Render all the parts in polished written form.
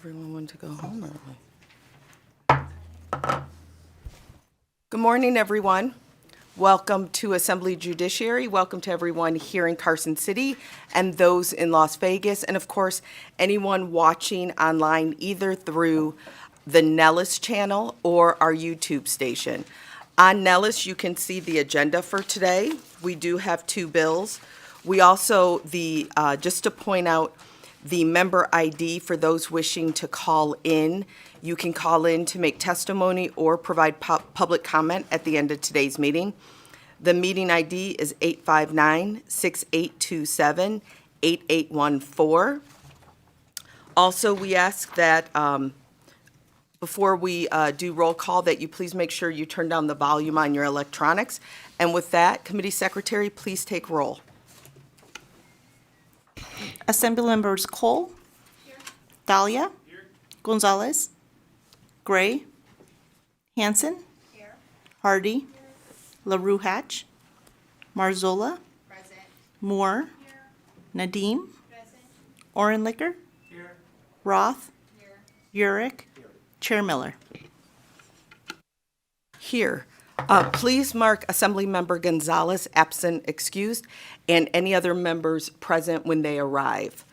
everyone wanted to go home early. Good morning, everyone. Welcome to Assembly Judiciary. Welcome to everyone here in Carson City and those in Las Vegas, and of course, anyone watching online either through the Nellis channel or our YouTube station. On Nellis, you can see the agenda for today. We do have two bills. We also, just to point out, the member ID for those wishing to call in. You can call in to make testimony or provide public comment at the end of today's meeting. The meeting ID is 859-6827-8814. Also, we ask that before we do roll call, that you please make sure you turn down the volume on your electronics. And with that, Committee Secretary, please take roll. Assembly members Cole. Here. Dahlia. Here. Gonzalez. Gray. Hanson. Here. Hardy. Here. LaRue Hatch. Marzola. Present. Moore. Here. Nadeem. Present. Orenlicker. Here. Roth. Here. Urick. Here. Chair Miller. Here. Please mark Assembly Member Gonzalez absent, excused, and any other members present when they arrive.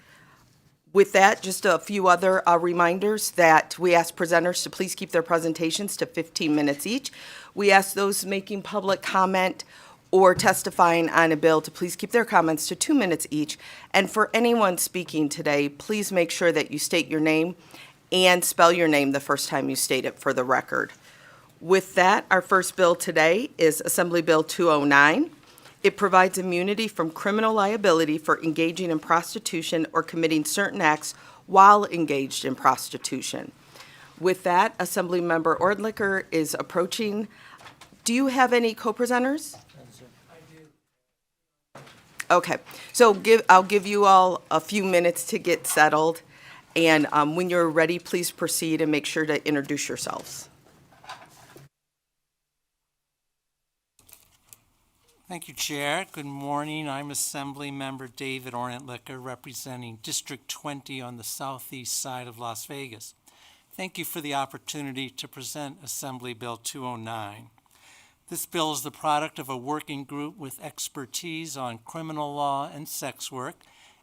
With that, just a few other reminders that we ask presenters to please keep their presentations to 15 minutes each. We ask those making public comment or testifying on a bill to please keep their comments to 2 minutes each. And for anyone speaking today, please make sure that you state your name and spell your name the first time you state it for the record. With that, our first bill today is Assembly Bill 209. It provides immunity from criminal liability for engaging in prostitution or committing certain acts while engaged in prostitution. With that, Assembly Member Orenlicker is approaching. Do you have any co-presenters? I do. Okay, so I'll give you all a few minutes to get settled. And when you're ready, please proceed and make sure to introduce yourselves. Thank you, Chair. Good morning. I'm Assembly Member David Orenlicker, representing District 20 on the southeast side of Las Vegas. Thank you for the opportunity to present Assembly Bill 209. This bill is the product of a working group with expertise on criminal law and sex work,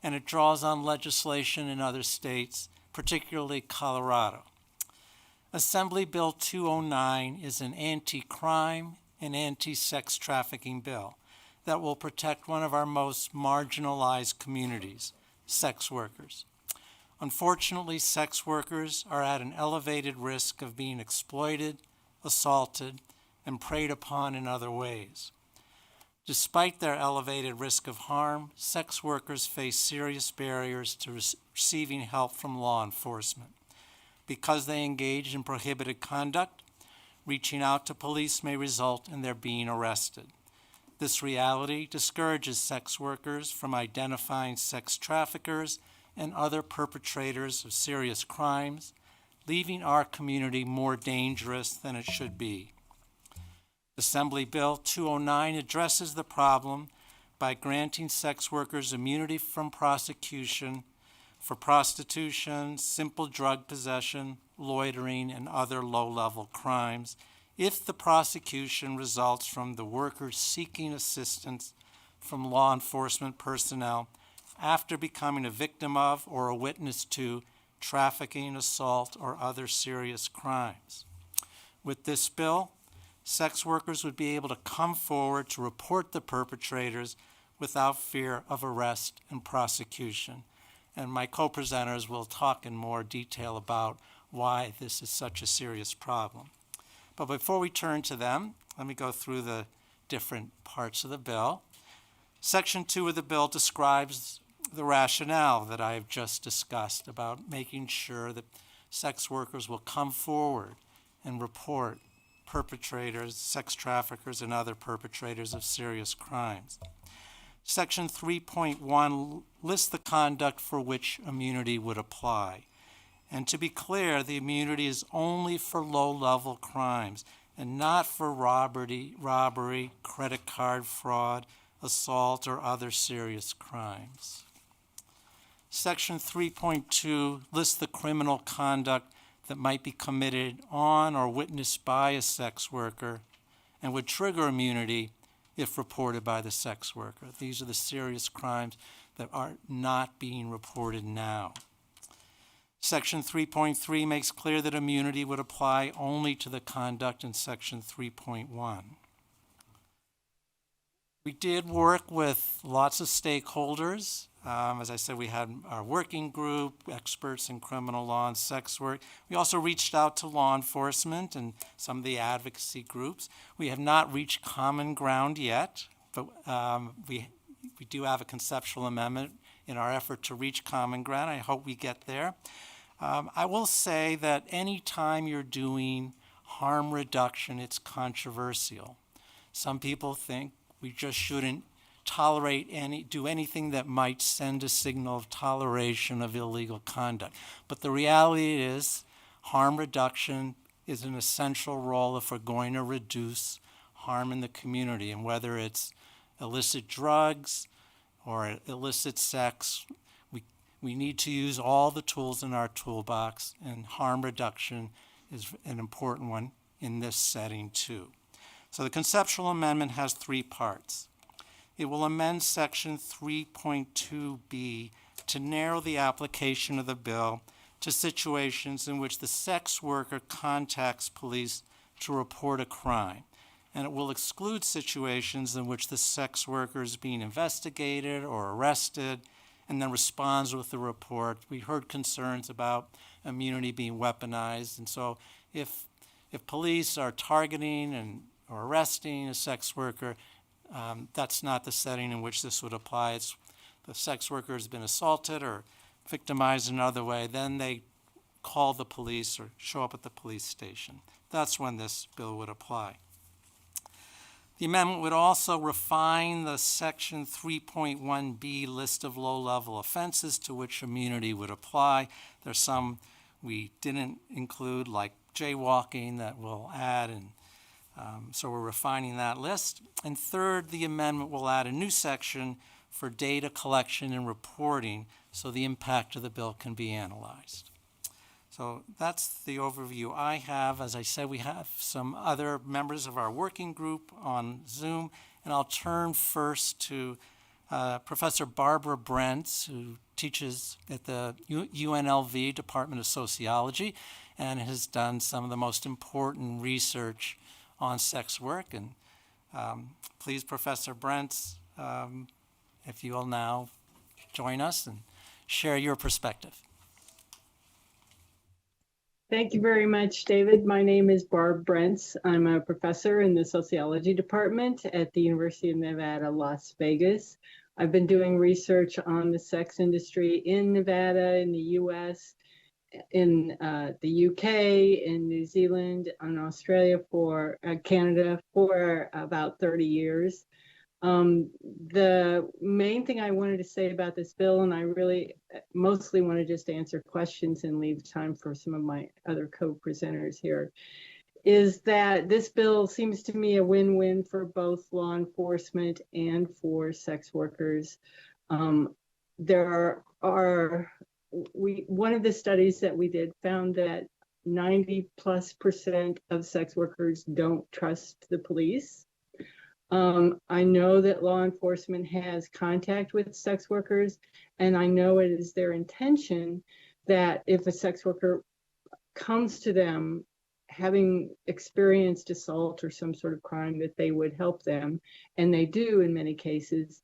and it draws on legislation in other states, particularly Colorado. Assembly Bill 209 is an anti-crime and anti-sex trafficking bill that will protect one of our most marginalized communities, sex workers. Unfortunately, sex workers are at an elevated risk of being exploited, assaulted, and preyed upon in other ways. Despite their elevated risk of harm, sex workers face serious barriers to receiving help from law enforcement. Because they engage in prohibited conduct, reaching out to police may result in their being arrested. This reality discourages sex workers from identifying sex traffickers and other perpetrators of serious crimes, leaving our community more dangerous than it should be. Assembly Bill 209 addresses the problem by granting sex workers immunity from prosecution for prostitution, simple drug possession, loitering, and other low-level crimes if the prosecution results from the worker seeking assistance from law enforcement personnel after becoming a victim of or a witness to trafficking, assault, or other serious crimes. With this bill, sex workers would be able to come forward to report the perpetrators without fear of arrest and prosecution. And my co-presenters will talk in more detail about why this is such a serious problem. But before we turn to them, let me go through the different parts of the bill. Section 2 of the bill describes the rationale that I have just discussed about making sure that sex workers will come forward and report perpetrators, sex traffickers, and other perpetrators of serious crimes. Section 3.1 lists the conduct for which immunity would apply. And to be clear, the immunity is only for low-level crimes and not for robbery, credit card fraud, assault, or other serious crimes. Section 3.2 lists the criminal conduct that might be committed on or witnessed by a sex worker and would trigger immunity if reported by the sex worker. These are the serious crimes that are not being reported now. Section 3.3 makes clear that immunity would apply only to the conduct in Section 3.1. We did work with lots of stakeholders. As I said, we had our working group, experts in criminal law and sex work. We also reached out to law enforcement and some of the advocacy groups. We have not reached common ground yet, but we do have a conceptual amendment in our effort to reach common ground. I hope we get there. I will say that any time you're doing harm reduction, it's controversial. Some people think we just shouldn't do anything that might send a signal of toleration of illegal conduct. But the reality is harm reduction is an essential role if we're going to reduce harm in the community. And whether it's illicit drugs or illicit sex, we need to use all the tools in our toolbox, and harm reduction is an important one in this setting too. So the conceptual amendment has three parts. It will amend Section 3.2b to narrow the application of the bill to situations in which the sex worker contacts police to report a crime. And it will exclude situations in which the sex worker is being investigated or arrested and then responds with a report. We heard concerns about immunity being weaponized. And so if police are targeting or arresting a sex worker, that's not the setting in which this would apply. It's the sex worker has been assaulted or victimized in another way, then they call the police or show up at the police station. That's when this bill would apply. The amendment would also refine the Section 3.1b list of low-level offenses to which immunity would apply. There's some we didn't include, like jaywalking, that we'll add, and so we're refining that list. And third, the amendment will add a new section for data collection and reporting so the impact of the bill can be analyzed. So that's the overview I have. As I said, we have some other members of our working group on Zoom, and I'll turn first to Professor Barbara Brentz, who teaches at the UNLV Department of Sociology and has done some of the most important research on sex work. And please, Professor Brentz, if you will now join us and share your perspective. Thank you very much, David. My name is Barb Brentz. I'm a professor in the sociology department at the University of Nevada, Las Vegas. I've been doing research on the sex industry in Nevada, in the US, in the UK, in New Zealand, and Australia, for Canada for about 30 years. The main thing I wanted to say about this bill, and I really mostly want to just answer questions and leave time for some of my other co-presenters here, is that this bill seems to me a win-win for both law enforcement and for sex workers. One of the studies that we did found that 90+% of sex workers don't trust the police. I know that law enforcement has contact with sex workers, and I know it is their intention that if a sex worker comes to them having experienced assault or some sort of crime, that they would help them, and they do in many cases.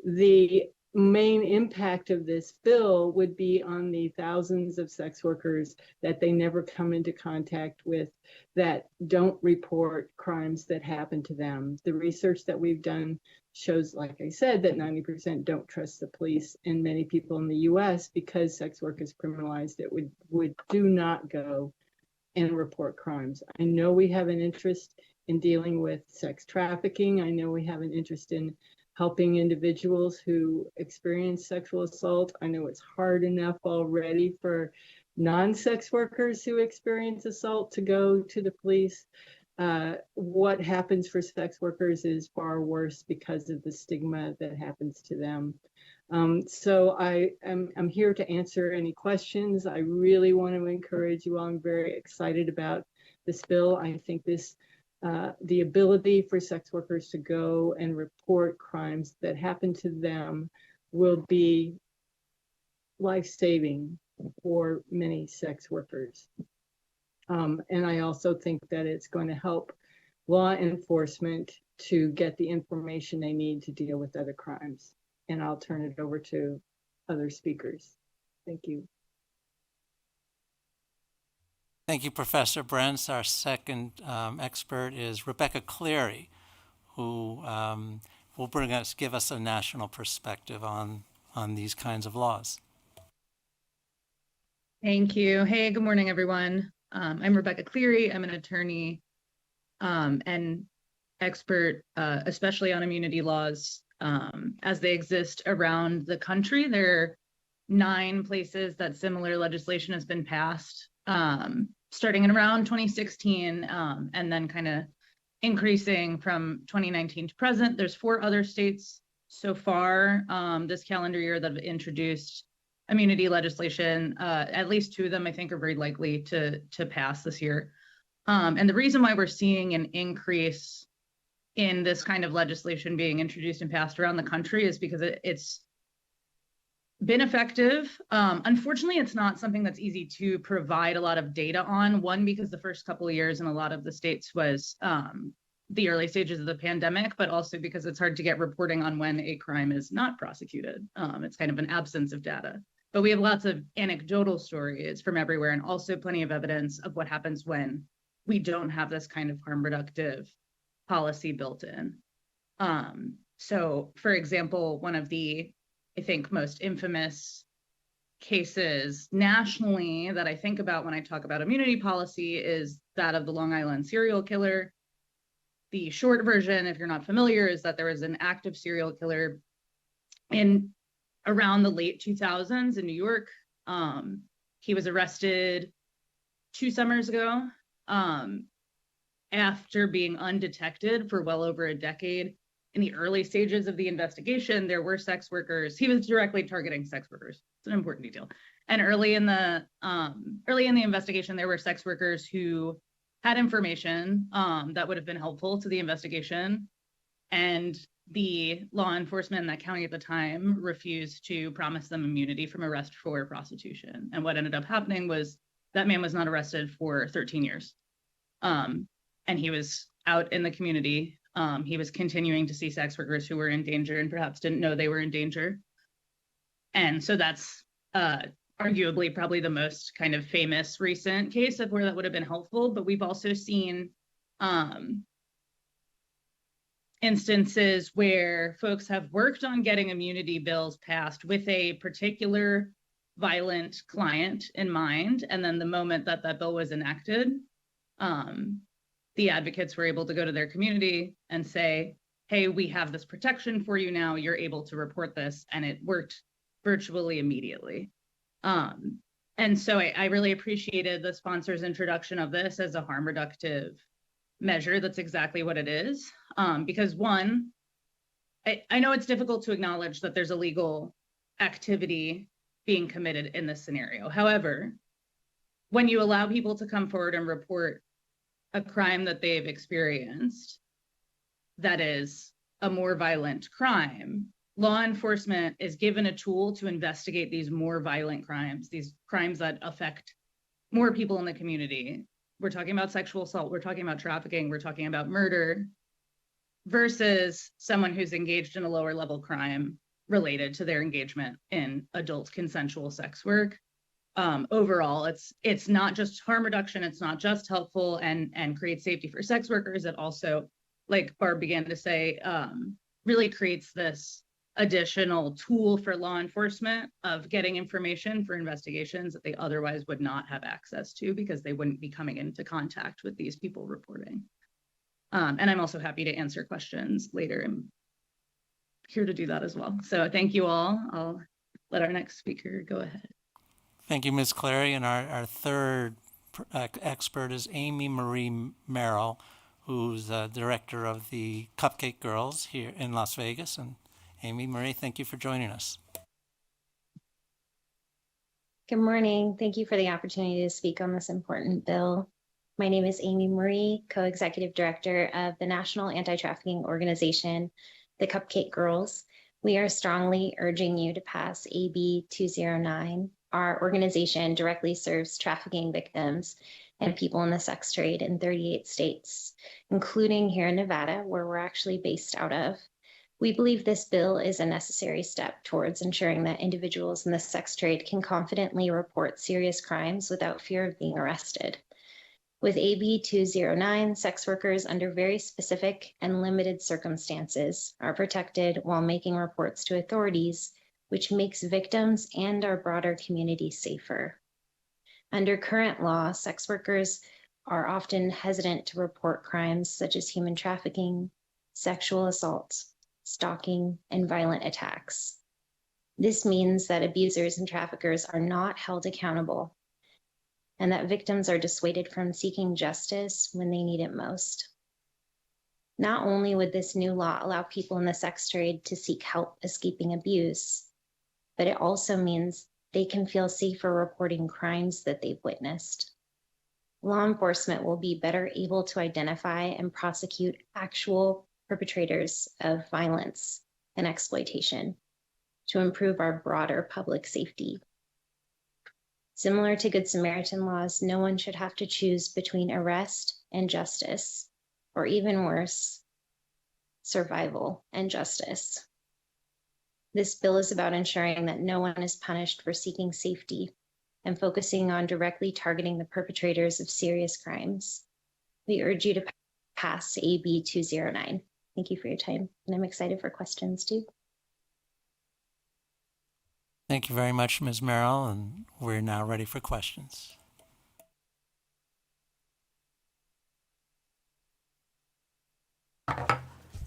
The main impact of this bill would be on the thousands of sex workers that they never come into contact with, that don't report crimes that happen to them. The research that we've done shows, like I said, that 90% don't trust the police, and many people in the US, because sex work is criminalized, it would do not go and report crimes. I know we have an interest in dealing with sex trafficking. I know we have an interest in helping individuals who experience sexual assault. I know it's hard enough already for non-sex workers who experience assault to go to the police. What happens for sex workers is far worse because of the stigma that happens to them. So I'm here to answer any questions. I really want to encourage you all. I'm very excited about this bill. I think the ability for sex workers to go and report crimes that happen to them will be life-saving for many sex workers. And I also think that it's going to help law enforcement to get the information they need to deal with other crimes. And I'll turn it over to other speakers. Thank you. Thank you, Professor Brents. Our second expert is Rebecca Cleary, who will give us a national perspective on these kinds of laws. Thank you. Hey, good morning, everyone. I'm Rebecca Cleary. I'm an attorney and expert, especially on immunity laws as they exist around the country. There are 9 places that similar legislation has been passed, starting in around 2016, and then kind of increasing from 2019 to present. There's 4 other states so far this calendar year that have introduced immunity legislation. At least 2 of them, I think, are very likely to pass this year. And the reason why we're seeing an increase in this kind of legislation being introduced and passed around the country is because it's been effective. Unfortunately, it's not something that's easy to provide a lot of data on. One, because the first couple of years in a lot of the states was the early stages of the pandemic, but also because it's hard to get reporting on when a crime is not prosecuted. It's kind of an absence of data. But we have lots of anecdotal stories from everywhere, and also plenty of evidence of what happens when we don't have this kind of harm reductive policy built in. So, for example, one of the, I think, most infamous cases nationally that I think about when I talk about immunity policy is that of the Long Island serial killer. The short version, if you're not familiar, is that there was an active serial killer in around the late 2000s in New York. He was arrested 2 summers ago after being undetected for well over a decade. In the early stages of the investigation, there were sex workers. He was directly targeting sex workers. It's an important detail. And early in the investigation, there were sex workers who had information that would have been helpful to the investigation, and the law enforcement in that county at the time refused to promise them immunity from arrest for prostitution. And what ended up happening was that man was not arrested for 13 years. And he was out in the community. He was continuing to see sex workers who were in danger and perhaps didn't know they were in danger. And so that's arguably probably the most kind of famous recent case of where that would have been helpful. But we've also seen instances where folks have worked on getting immunity bills passed with a particular violent client in mind. And then the moment that that bill was enacted, the advocates were able to go to their community and say, hey, we have this protection for you now. You're able to report this. And it worked virtually immediately. And so I really appreciated the sponsor's introduction of this as a harm reductive measure. That's exactly what it is. Because one, I know it's difficult to acknowledge that there's illegal activity being committed in this scenario. However, when you allow people to come forward and report a crime that they've experienced that is a more violent crime, law enforcement is given a tool to investigate these more violent crimes, these crimes that affect more people in the community. We're talking about sexual assault, we're talking about trafficking, we're talking about murder, versus someone who's engaged in a lower level crime related to their engagement in adult consensual sex work. Overall, it's not just harm reduction, it's not just helpful and creates safety for sex workers. It also, like Barb began to say, really creates this additional tool for law enforcement of getting information for investigations that they otherwise would not have access to because they wouldn't be coming into contact with these people reporting. And I'm also happy to answer questions later. I'm here to do that as well. So thank you all. I'll let our next speaker go ahead. Thank you, Ms. Clary. And our third expert is Amy Marie Merrill, who's director of the Cupcake Girls here in Las Vegas. And Amy Marie, thank you for joining us. Good morning. Thank you for the opportunity to speak on this important bill. My name is Amy Marie, Co-Executive Director of the National Anti-Trafficking Organization, the Cupcake Girls. We are strongly urging you to pass AB 209. Our organization directly serves trafficking victims and people in the sex trade in 38 states, including here in Nevada, where we're actually based out of. We believe this bill is a necessary step towards ensuring that individuals in the sex trade can confidently report serious crimes without fear of being arrested. With AB 209, sex workers under very specific and limited circumstances are protected while making reports to authorities, which makes victims and our broader community safer. Under current law, sex workers are often hesitant to report crimes such as human trafficking, sexual assault, stalking, and violent attacks. This means that abusers and traffickers are not held accountable and that victims are dissuaded from seeking justice when they need it most. Not only would this new law allow people in the sex trade to seek help escaping abuse, but it also means they can feel safer reporting crimes that they've witnessed. Law enforcement will be better able to identify and prosecute actual perpetrators of violence and exploitation to improve our broader public safety. Similar to Good Samaritan laws, no one should have to choose between arrest and justice, or even worse, survival and justice. This bill is about ensuring that no one is punished for seeking safety and focusing on directly targeting the perpetrators of serious crimes. We urge you to pass AB 209. Thank you for your time, and I'm excited for questions too. Thank you very much, Ms. Merrill, and we're now ready for questions.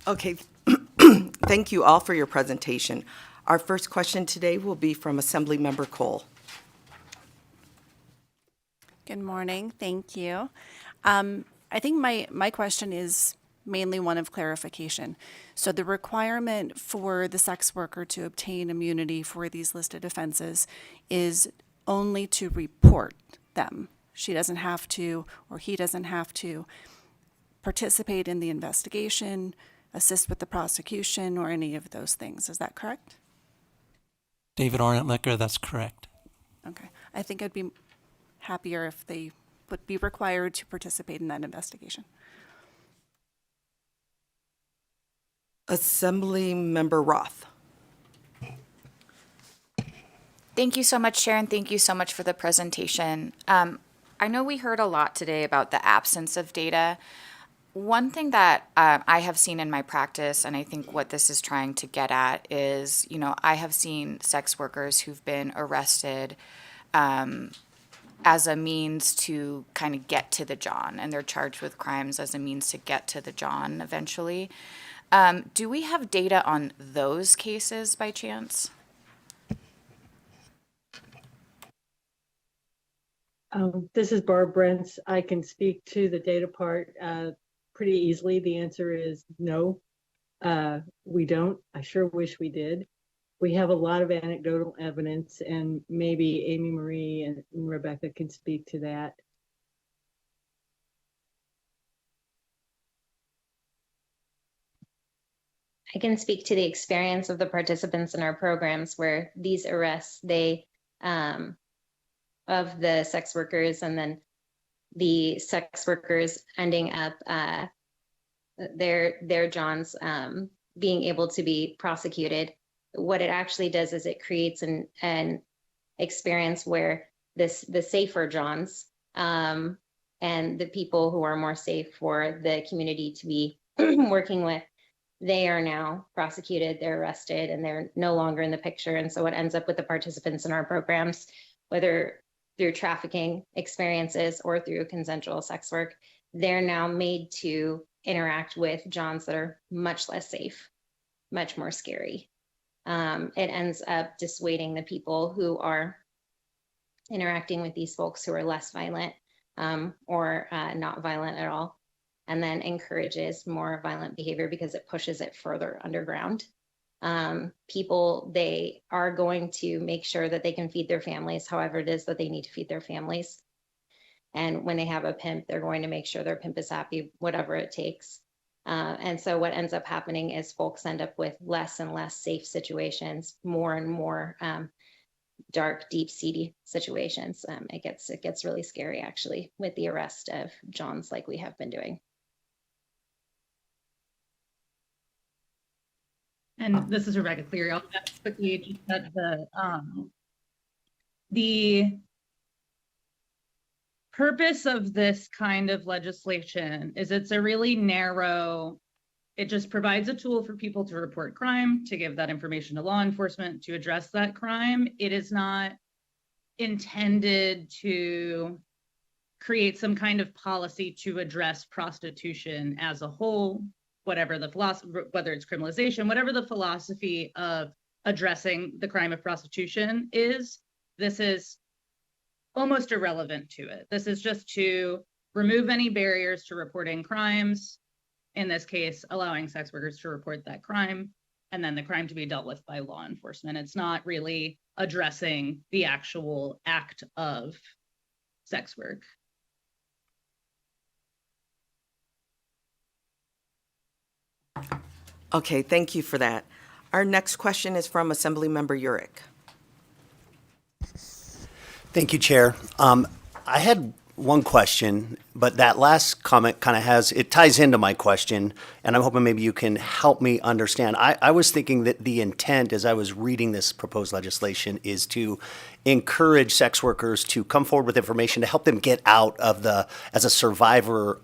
Okay, thank you all for your presentation. Our first question today will be from Assemblymember Cole. Good morning. Thank you. I think my question is mainly one of clarification. So the requirement for the sex worker to obtain immunity for these listed offenses is only to report them. She doesn't have to, or he doesn't have to, participate in the investigation, assist with the prosecution, or any of those things. Is that correct? David Ornett-Licker, that's correct. Okay. I think I'd be happier if they would be required to participate in that investigation. Assemblymember Roth. Thank you so much, Sharon. Thank you so much for the presentation. I know we heard a lot today about the absence of data. One thing that I have seen in my practice, and I think what this is trying to get at is, I have seen sex workers who've been arrested as a means to kind of get to the John, and they're charged with crimes as a means to get to the John eventually. Do we have data on those cases by chance? This is Barb Brentz. I can speak to the data part pretty easily. The answer is no, we don't. I sure wish we did. We have a lot of anecdotal evidence, and maybe Amy Marie and Rebecca can speak to that. I can speak to the experience of the participants in our programs where these arrests, of the sex workers, and then the sex workers ending up their Johns being able to be prosecuted. What it actually does is it creates an experience where the safer Johns and the people who are more safe for the community to be working with, they are now prosecuted, they're arrested, and they're no longer in the picture. And so what ends up with the participants in our programs, whether through trafficking experiences or through consensual sex work, they're now made to interact with Johns that are much less safe, much more scary. It ends up dissuading the people who are interacting with these folks who are less violent or not violent at all, and then encourages more violent behavior because it pushes it further underground. people, they are going to make sure that they can feed their families, however it is that they need to feed their families. And when they have a pimp, they're going to make sure their pimp is happy, whatever it takes. And so what ends up happening is folks end up with less and less safe situations, more and more dark, deep, seedy situations. It gets really scary, actually, with the arrest of Johns like we have been doing. And this is Rebecca Cleary. I'll just quickly just that the purpose of this kind of legislation is it's a really narrow, it just provides a tool for people to report crime, to give that information to law enforcement, to address that crime. It is not intended to create some kind of policy to address prostitution as a whole, whatever the philosophy, whether it's criminalization, whatever the philosophy of addressing the crime of prostitution is, this is almost irrelevant to it. This is just to remove any barriers to reporting crimes, in this case, allowing sex workers to report that crime, and then the crime to be dealt with by law enforcement. It's not really addressing the actual act of sex work. Okay, thank you for that. Our next question is from Assemblymember Urick. Thank you, Chair. I had one question, but that last comment kind of it ties into my question, and I'm hoping maybe you can help me understand. I was thinking that the intent, as I was reading this proposed legislation, is to encourage sex workers to come forward with information to help them get out of as a survivor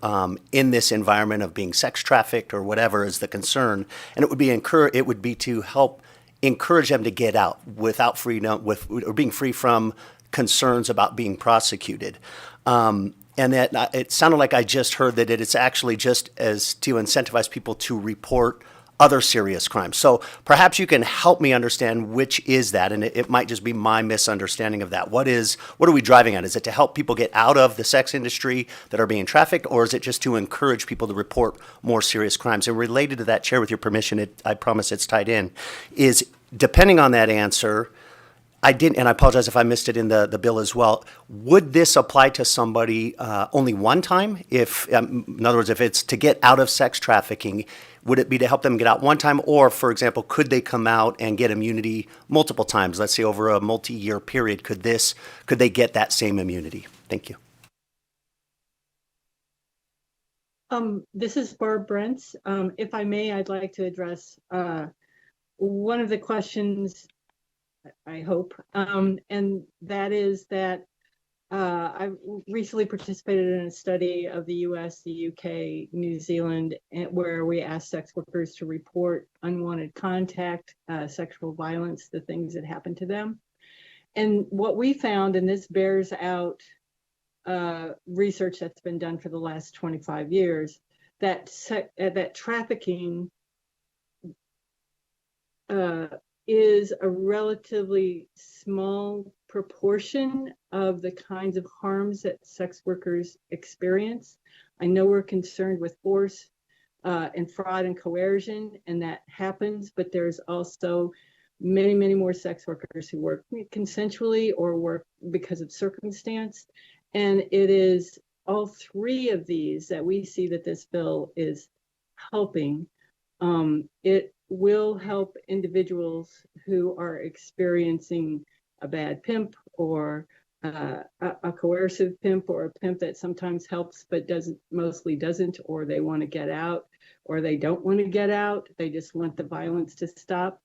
in this environment of being sex trafficked or whatever is the concern, and it would be to help encourage them to get out without or being free from concerns about being prosecuted. And that it sounded like I just heard that it's actually just as to incentivize people to report other serious crimes. So perhaps you can help me understand which is that, and it might just be my misunderstanding of that. What are we driving at? Is it to help people get out of the sex industry that are being trafficked, or is it just to encourage people to report more serious crimes? And related to that, Chair, with your permission, I promise it's tied in, is depending on that answer, and I apologize if I missed it in the bill as well, would this apply to somebody only one time? In other words, if it's to get out of sex trafficking, would it be to help them get out one time? Or, for example, could they come out and get immunity multiple times? Let's say over a multi-year period, could they get that same immunity? Thank you. This is Barb Brents. If I may, I'd like to address one of the questions, I hope, and that is that I recently participated in a study of the US, the UK, New Zealand, where we asked sex workers to report unwanted contact, sexual violence, the things that happen to them. And what we found, and this bears out research that's been done for the last 25 years, that trafficking is a relatively small proportion of the kinds of harms that sex workers experience. I know we're concerned with force and fraud and coercion, and that happens, but there's also many, many more sex workers who work consensually or work because of circumstance. And it is all three of these that we see that this bill is helping. It will help individuals who are experiencing a bad pimp or a coercive pimp, or a pimp that sometimes helps but mostly doesn't, or they want to get out, or they don't want to get out, they just want the violence to stop.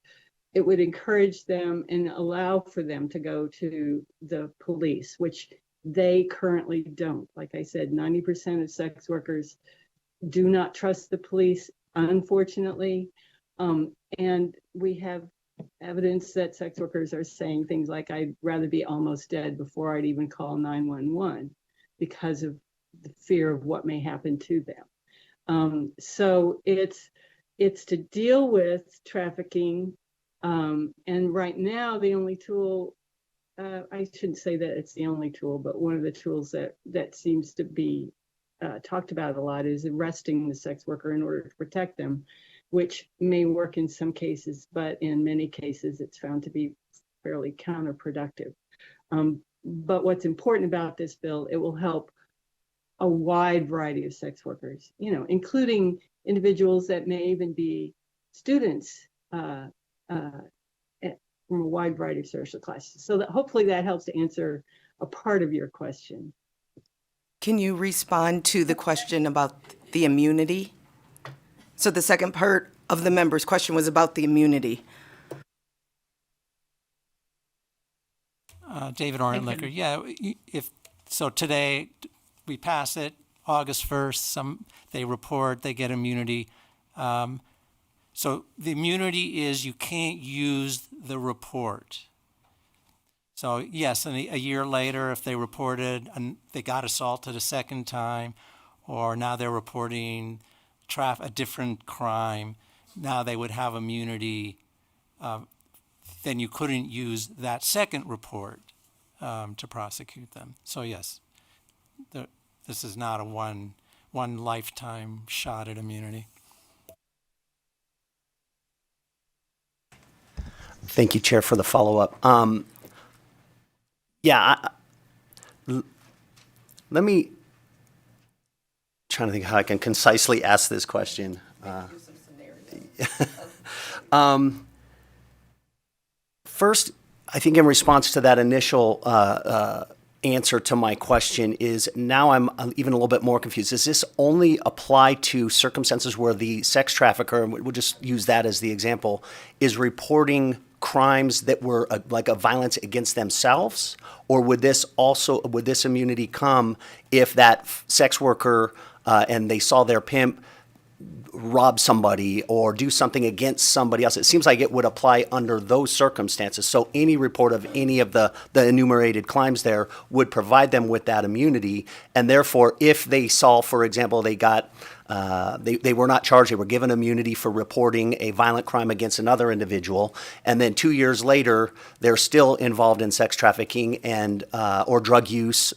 It would encourage them and allow for them to go to the police, which they currently don't. Like I said, 90% of sex workers do not trust the police, unfortunately. And we have evidence that sex workers are saying things like, I'd rather be almost dead before I'd even call 911 because of the fear of what may happen to them. So it's to deal with trafficking. And right now, the only tool, I shouldn't say that it's the only tool, but one of the tools that seems to be talked about a lot is arresting the sex worker in order to protect them. which may work in some cases, but in many cases it's found to be fairly counterproductive. But what's important about this bill, it will help a wide variety of sex workers, including individuals that may even be students from a wide variety of social classes. So that hopefully that helps to answer a part of your question. Can you respond to the question about the immunity? So the second part of the member's question was about the immunity. David Ornlicker, yeah, if, so today we pass it, August 1st, they report, they get immunity. So the immunity is you can't use the report. So yes, and a year later, if they reported and they got assaulted a second time, or now they're reporting a different crime, now they would have immunity. Then you couldn't use that second report to prosecute them. So yes, this is not a one lifetime shot at immunity. Thank you, Chair, for the follow-up. Let me trying to think how I can concisely ask this question. First, I think in response to that initial answer to my question is now I'm even a little bit more confused. Does this only apply to circumstances where the sex trafficker, and we'll just use that as the example, is reporting crimes that were like a violence against themselves? Or would this immunity come if that sex worker and they saw their pimp rob somebody or do something against somebody else? It seems like it would apply under those circumstances. So any report of any of the enumerated crimes there would provide them with that immunity. And therefore, if they saw, for example, they got they were not charged, they were given immunity for reporting a violent crime against another individual, and then 2 years later, they're still involved in sex trafficking and or drug use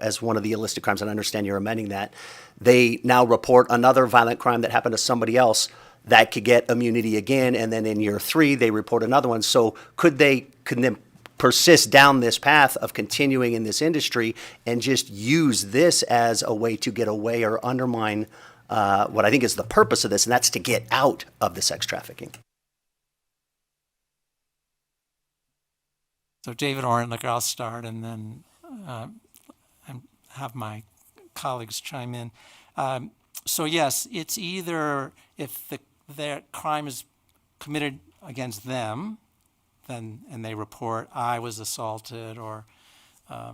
as one of the illicit crimes, and I understand you're amending that. They now report another violent crime that happened to somebody else, that could get immunity again, and then in year 3, they report another one. So could they persist down this path of continuing in this industry and just use this as a way to get away or undermine what I think is the purpose of this, and that's to get out of the sex trafficking? So David Ornlicker, I'll start, and then have my colleagues chime in. So yes, it's either if their crime is committed against them, then and they report I was assaulted, or I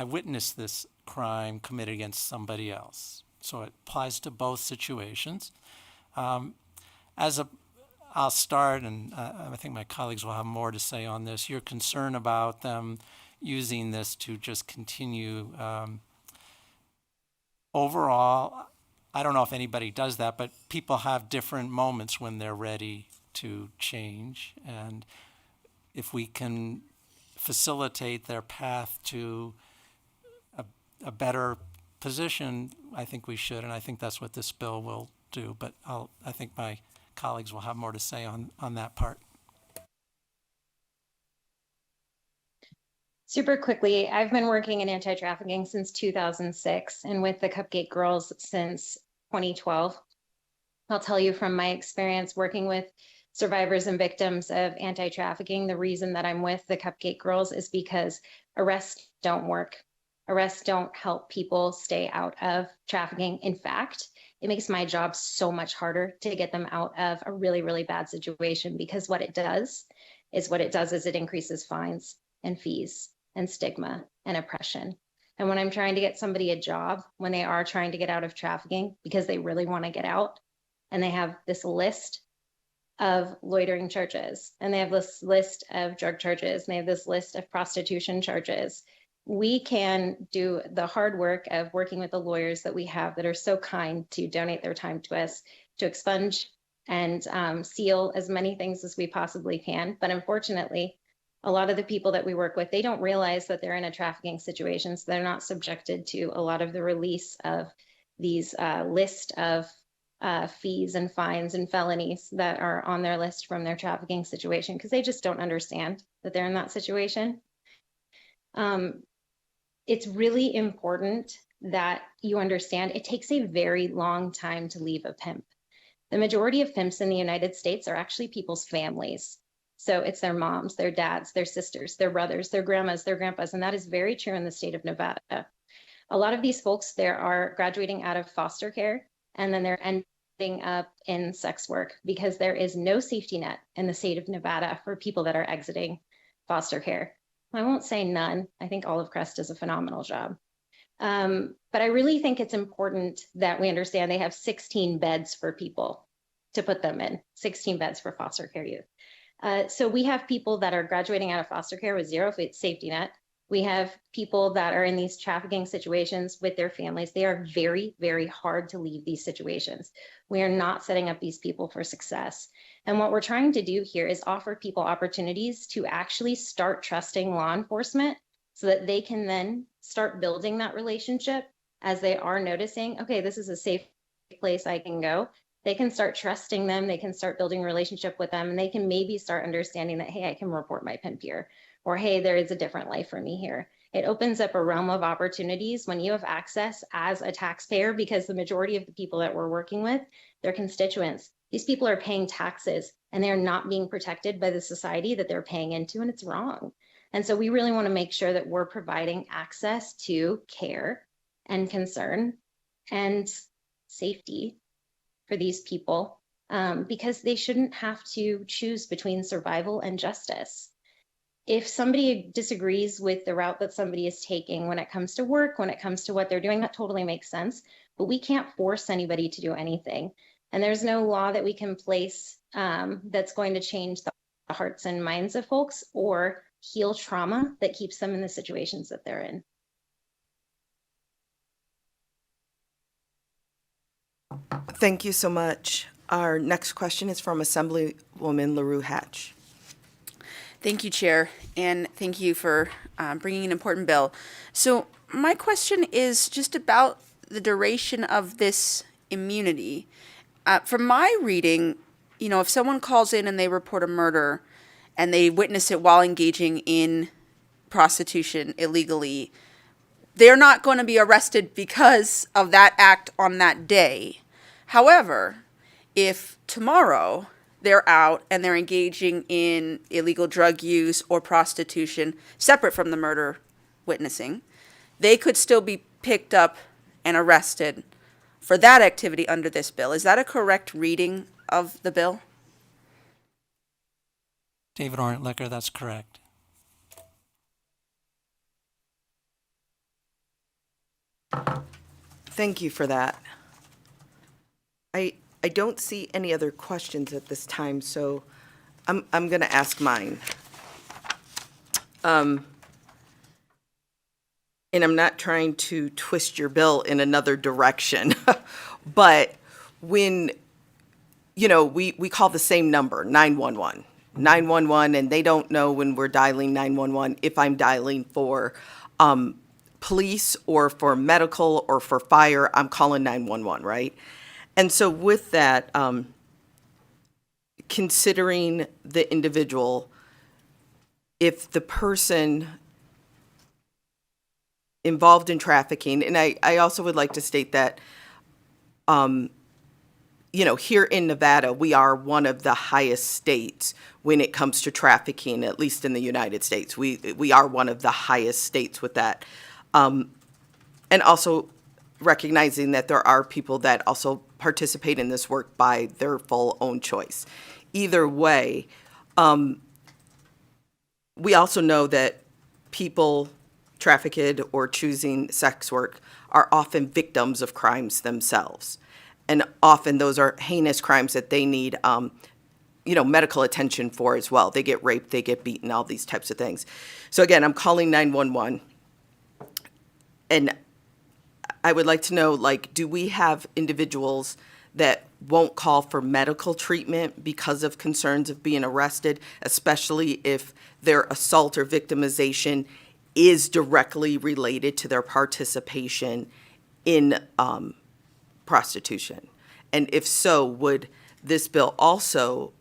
witnessed this crime committed against somebody else. So it applies to both situations. I'll start, and I think my colleagues will have more to say on this. Your concern about them using this to just continue. Overall, I don't know if anybody does that, but people have different moments when they're ready to change. And if we can facilitate their path to a better position, I think we should, and I think that's what this bill will do. But I think my colleagues will have more to say on that part. Super quickly, I've been working in anti-trafficking since 2006 and with the Cupcake Girls since 2012. I'll tell you from my experience working with survivors and victims of anti-trafficking, the reason that I'm with the Cupcake Girls is because arrests don't work. Arrests don't help people stay out of trafficking. In fact, it makes my job so much harder to get them out of a really, really bad situation, because what it does is it increases fines and fees and stigma and oppression. And when I'm trying to get somebody a job, when they are trying to get out of trafficking because they really want to get out, and they have this list of loitering charges, and they have this list of drug charges, and they have this list of prostitution charges, we can do the hard work of working with the lawyers that we have that are so kind to donate their time to us to expunge and seal as many things as we possibly can. But unfortunately, a lot of the people that we work with, they don't realize that they're in a trafficking situation, so they're not subjected to a lot of the release of these list of fees and fines and felonies that are on their list from their trafficking situation, because they just don't understand that they're in that situation. It's really important that you understand it takes a very long time to leave a pimp. The majority of pimps in the United States are actually people's families. So it's their moms, their dads, their sisters, their brothers, their grandmas, their grandpas, and that is very true in the state of Nevada. A lot of these folks, they are graduating out of foster care, and then they're ending up in sex work because there is no safety net in the state of Nevada for people that are exiting foster care. I won't say none. I think Olive Crest does a phenomenal job. But I really think it's important that we understand they have 16 beds for people to put them in, 16 beds for foster care youth. So we have people that are graduating out of foster care with zero safety net. We have people that are in these trafficking situations with their families. They are very, very hard to leave these situations. We are not setting up these people for success. And what we're trying to do here is offer people opportunities to actually start trusting law enforcement so that they can then start building that relationship as they are noticing, okay, this is a safe place I can go. They can start trusting them. They can start building a relationship with them, and they can maybe start understanding that, hey, I can report my pimp here, or hey, there is a different life for me here. It opens up a realm of opportunities when you have access as a taxpayer, because the majority of the people that we're working with, they're constituents. These people are paying taxes and they're not being protected by the society that they're paying into, and it's wrong. And so we really want to make sure that we're providing access to care and concern and safety for these people, because they shouldn't have to choose between survival and justice. If somebody disagrees with the route that somebody is taking when it comes to work, when it comes to what they're doing, that totally makes sense. But we can't force anybody to do anything. And there's no law that we can place that's going to change the hearts and minds of folks or heal trauma that keeps them in the situations that they're in. Thank you so much. Our next question is from Assemblywoman LaRue Hatch. Thank you, Chair, and thank you for bringing an important bill. So my question is just about the duration of this immunity. From my reading, you know, if someone calls in and they report a murder and they witness it while engaging in prostitution illegally, they're not going to be arrested because of that act on that day. However, if tomorrow they're out and they're engaging in illegal drug use or prostitution separate from the murder witnessing, they could still be picked up and arrested for that activity under this bill. Is that a correct reading of the bill? David Ornt-Licker, that's correct. Thank you for that. I don't see any other questions at this time, so I'm going to ask mine. And I'm not trying to twist your bill in another direction, but when, you know, we call the same number, 911, and they don't know when we're dialing 911 if I'm dialing for police or for medical or for fire, I'm calling 911, right? And so with that, considering the individual, if the person involved in trafficking, and I also would like to state that, you know, here in Nevada, we are one of the highest states when it comes to trafficking, at least in the United States. We are one of the highest states with that. And also recognizing that there are people that also participate in this work by their full own choice. Either way, we also know that people trafficked or choosing sex work are often victims of crimes themselves. And often those are heinous crimes that they need, you know, medical attention for as well. They get raped, they get beaten, all these types of things. So again, I'm calling 911. And I would like to know, like, do we have individuals that won't call for medical treatment because of concerns of being arrested, especially if their assault or victimization is directly related to their participation in prostitution? And if so, would this bill also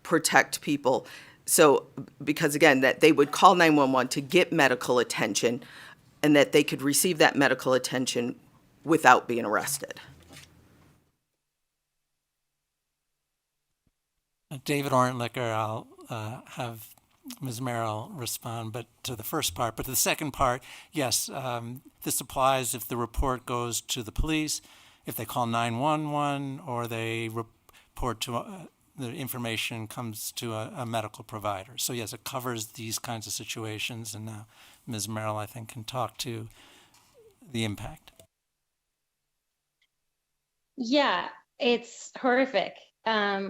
protect people? So, because again, that they would call 911 to get medical attention and that they could receive that medical attention without being arrested. David Orentlicker, I'll have Ms. Merrill respond, but to the first part. But to the second part, yes, this applies if the report goes to the police, if they call 911, or they report to the information comes to a medical provider. So yes, it covers these kinds of situations. And now Ms. Merrill, I think, can talk to the impact. Yeah, it's horrific.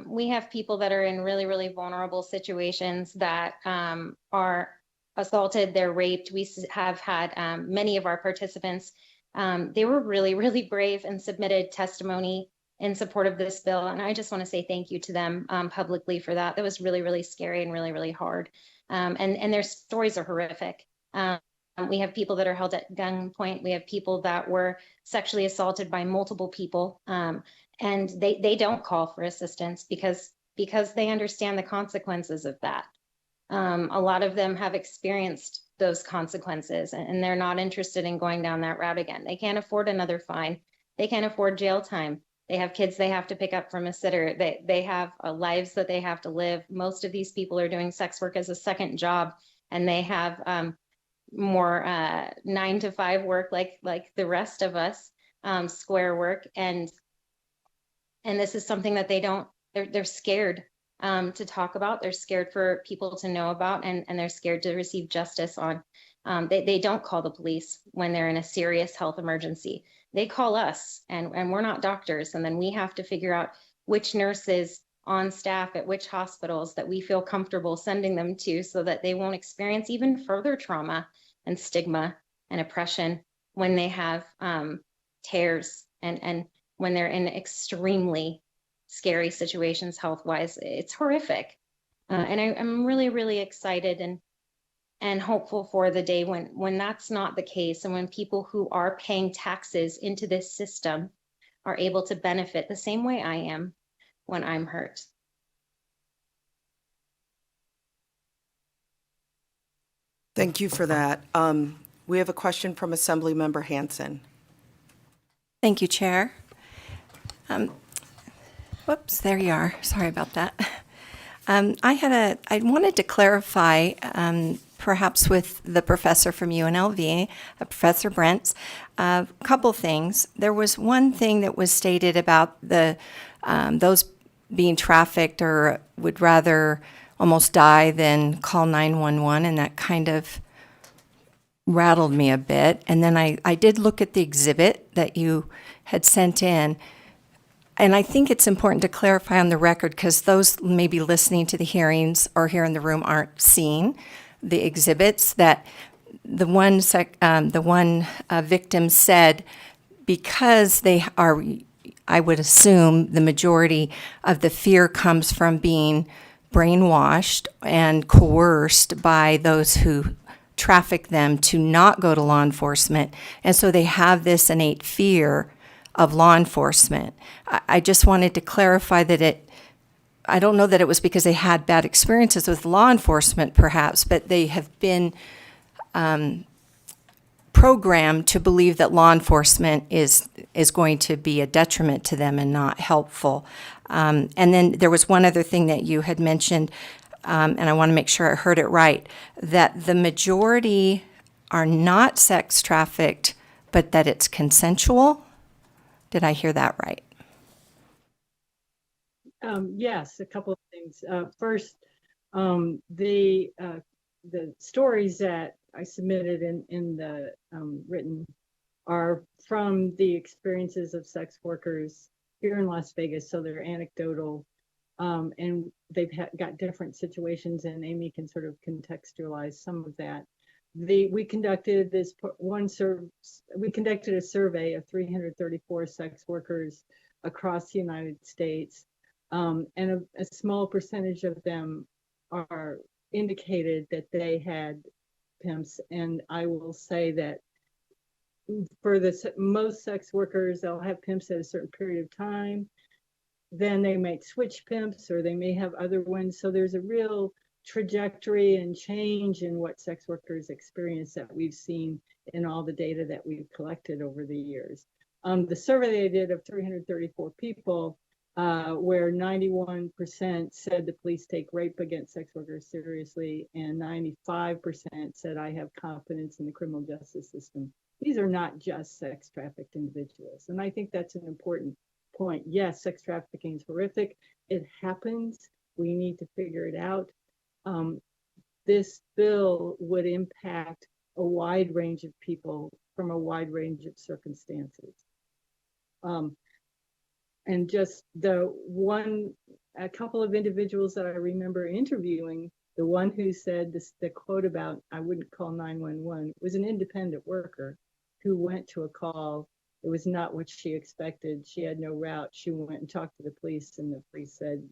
We have people that are in really, really vulnerable situations that are assaulted, they're raped. We have had many of our participants, they were really, really brave and submitted testimony in support of this bill. And I just want to say thank you to them publicly for that. That was really, really scary and really, really hard. And their stories are horrific. We have people that are held at gunpoint. We have people that were sexually assaulted by multiple people. And they don't call for assistance because they understand the consequences of that. A lot of them have experienced those consequences and they're not interested in going down that route again. They can't afford another fine. They can't afford jail time. They have kids they have to pick up from a sitter. They have lives that they have to live. Most of these people are doing sex work as a second job, and they have more 9-to-5 work like the rest of us, square work. And this is something that they're scared to talk about. They're scared for people to know about, and they're scared to receive justice on. They don't call the police when they're in a serious health emergency. They call us, and we're not doctors. And then we have to figure out which nurses on staff at which hospitals that we feel comfortable sending them to so that they won't experience even further trauma and stigma and oppression when they have tears and when they're in extremely scary situations health-wise. It's horrific. And I'm really, really excited and hopeful for the day when that's not the case, and when people who are paying taxes into this system are able to benefit the same way I am when I'm hurt. Thank you for that. We have a question from Assemblymember Hansen. Thank you, Chair. Whoops, there you are. Sorry about that. I wanted to clarify, perhaps with the professor from UNLV, Professor Brents, a couple things. There was one thing that was stated about those being trafficked or would rather almost die than call 911, and that kind of rattled me a bit. And then I did look at the exhibit that you had sent in, and I think it's important to clarify on the record, because those maybe listening to the hearings or here in the room aren't seeing the exhibits, that the one victim said because they are, I would assume the majority of the fear comes from being brainwashed and coerced by those who traffic them to not go to law enforcement. And so they have this innate fear of law enforcement. I just wanted to clarify that I don't know that it was because they had bad experiences with law enforcement perhaps, but they have been programmed to believe that law enforcement is going to be a detriment to them and not helpful. And then there was one other thing that you had mentioned, and I want to make sure I heard it right, that the majority are not sex trafficked, but that it's consensual. Did I hear that right? Yes, a couple of things. First, the stories that I submitted in the written are from the experiences of sex workers here in Las Vegas, so they're anecdotal, and they've got different situations, and Amy can sort of contextualize some of that. We conducted a survey of 334 sex workers across the United States, and a small percentage of them are indicated that they had pimps. And I will say that for most sex workers, they'll have pimps at a certain period of time. Then they might switch pimps, or they may have other ones. So there's a real trajectory and change in what sex workers experience that we've seen in all the data that we've collected over the years. The survey they did of 334 people, where 91% said the police take rape against sex workers seriously, and 95% said I have confidence in the criminal justice system. These are not just sex trafficked individuals. And I think that's an important point. Yes, sex trafficking is horrific. It happens. We need to figure it out. This bill would impact a wide range of people from a wide range of circumstances. And just a couple of individuals that I remember interviewing, the one who said the quote about, I wouldn't call 911, was an independent worker who went to a call. It was not what she expected. She had no route. She went and talked to the police, and the police said,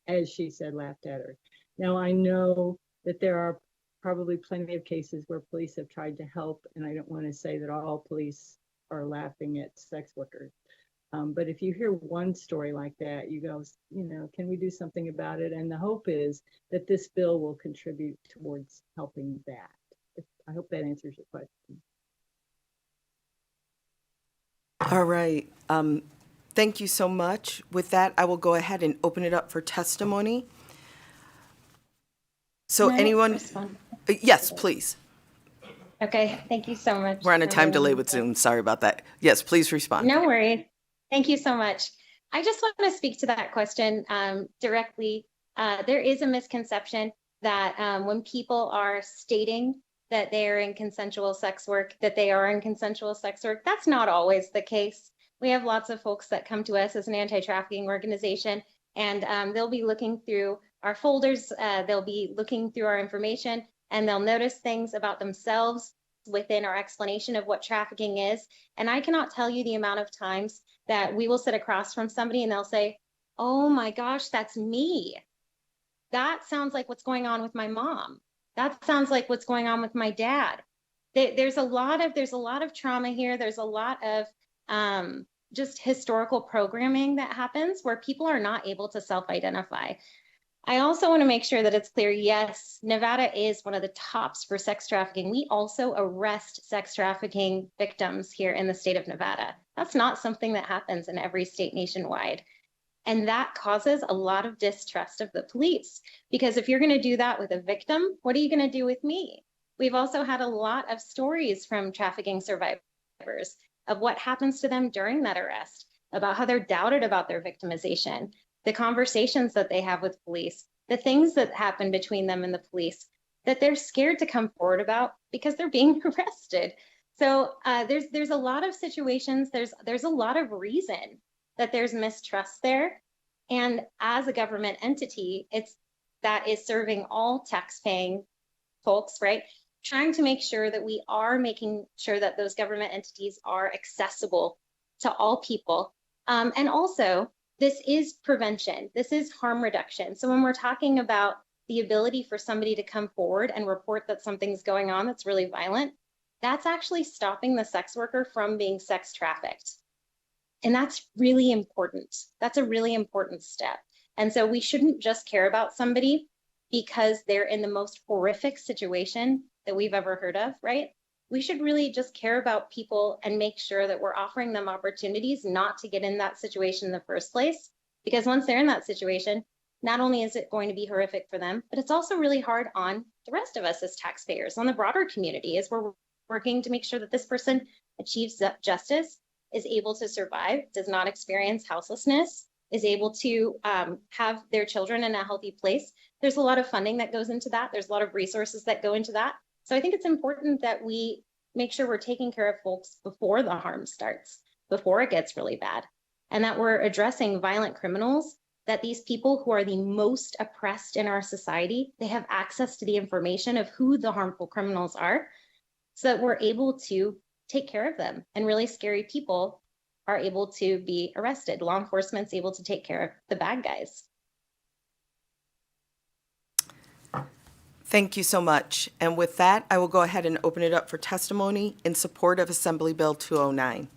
as she said, laughed at her. Now, I know that there are probably plenty of cases where police have tried to help, and I don't want to say that all police are laughing at sex workers. But if you hear one story like that, you go, can we do something about it? And the hope is that this bill will contribute towards helping that. I hope that answers your question. All right. Thank you so much. With that, I will go ahead and open it up for testimony. So Can I anyone? respond? Yes, please. Okay, thank you so much. We're on a for time delay doing with this. Zoom. Sorry about that. Yes, please respond. No worries. Thank you so much. I just want to speak to that question directly. There is a misconception that when people are stating that they are in consensual sex work, that they are in consensual sex work. That's not always the case. We have lots of folks that come to us as an anti-trafficking organization, and they'll be looking through our folders, they'll be looking through our information, and they'll notice things about themselves within our explanation of what trafficking is. And I cannot tell you the amount of times that we will sit across from somebody and they'll say, oh my gosh, that's me. That sounds like what's going on with my mom. That sounds like what's going on with my dad. There's a lot of trauma here. There's a lot of just historical programming that happens where people are not able to self-identify. I also want to make sure that it's clear, yes, Nevada is one of the tops for sex trafficking. We also arrest sex trafficking victims here in the state of Nevada. That's not something that happens in every state nationwide. And that causes a lot of distrust of the police, because if you're going to do that with a victim, what are you going to do with me? We've also had a lot of stories from trafficking survivors of what happens to them during that arrest, about how they're doubted about their victimization, the conversations that they have with police, the things that happen between them and the police that they're scared to come forward about because they're being arrested. So there's a lot of situations, there's a lot of reason that there's mistrust there. And as a government entity, that is serving all tax-paying folks, right? Trying to make sure that we are making sure that those government entities are accessible to all people. And also, this is prevention. This is harm reduction. So when we're talking about the ability for somebody to come forward and report that something's going on that's really violent, that's actually stopping the sex worker from being sex trafficked. And that's really important. That's a really important step. And so we shouldn't just care about somebody because they're in the most horrific situation that we've ever heard of, right? We should really just care about people and make sure that we're offering them opportunities not to get in that situation in the first place. Because once they're in that situation, not only is it going to be horrific for them, but it's also really hard on the rest of us as taxpayers, on the broader community, as we're working to make sure that this person achieves justice, is able to survive, does not experience houselessness, is able to have their children in a healthy place. There's a lot of funding that goes into that. There's a lot of resources that go into that. So I think it's important that we make sure we're taking care of folks before the harm starts, before it gets really bad, and that we're addressing violent criminals, that these people who are the most oppressed in our society, they have access to the information of who the harmful criminals are, so that we're able to take care of them, and really scary people are able to be arrested. Law enforcement's able to take care of the bad guys. Thank you so much. And with that, I will go ahead and open it up for testimony in support of Assembly Bill 209.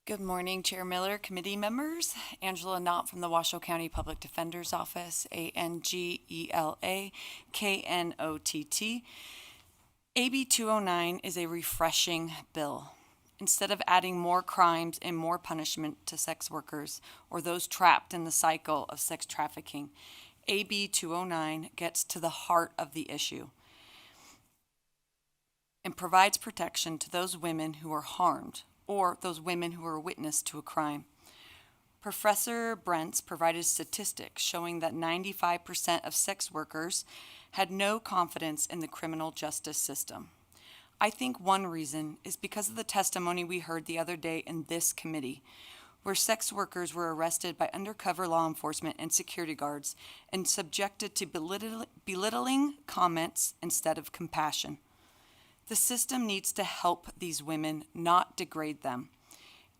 Good morning, Chair Miller, committee members. Angela Knott from the Washoe County Public Defender's Office, ANGELAKNOTT. AB 209 is a refreshing bill. Instead of adding more crimes and more punishment to sex workers or those trapped in the cycle of sex trafficking, AB 209 gets to the heart of the issue and provides protection to those women who are harmed or those women who are witness to a crime. Professor Brents provided statistics showing that 95% of sex workers had no confidence in the criminal justice system. I think one reason is because of the testimony we heard the other day in this committee, where sex workers were arrested by undercover law enforcement and security guards and subjected to belittling comments instead of compassion. The system needs to help these women, not degrade them.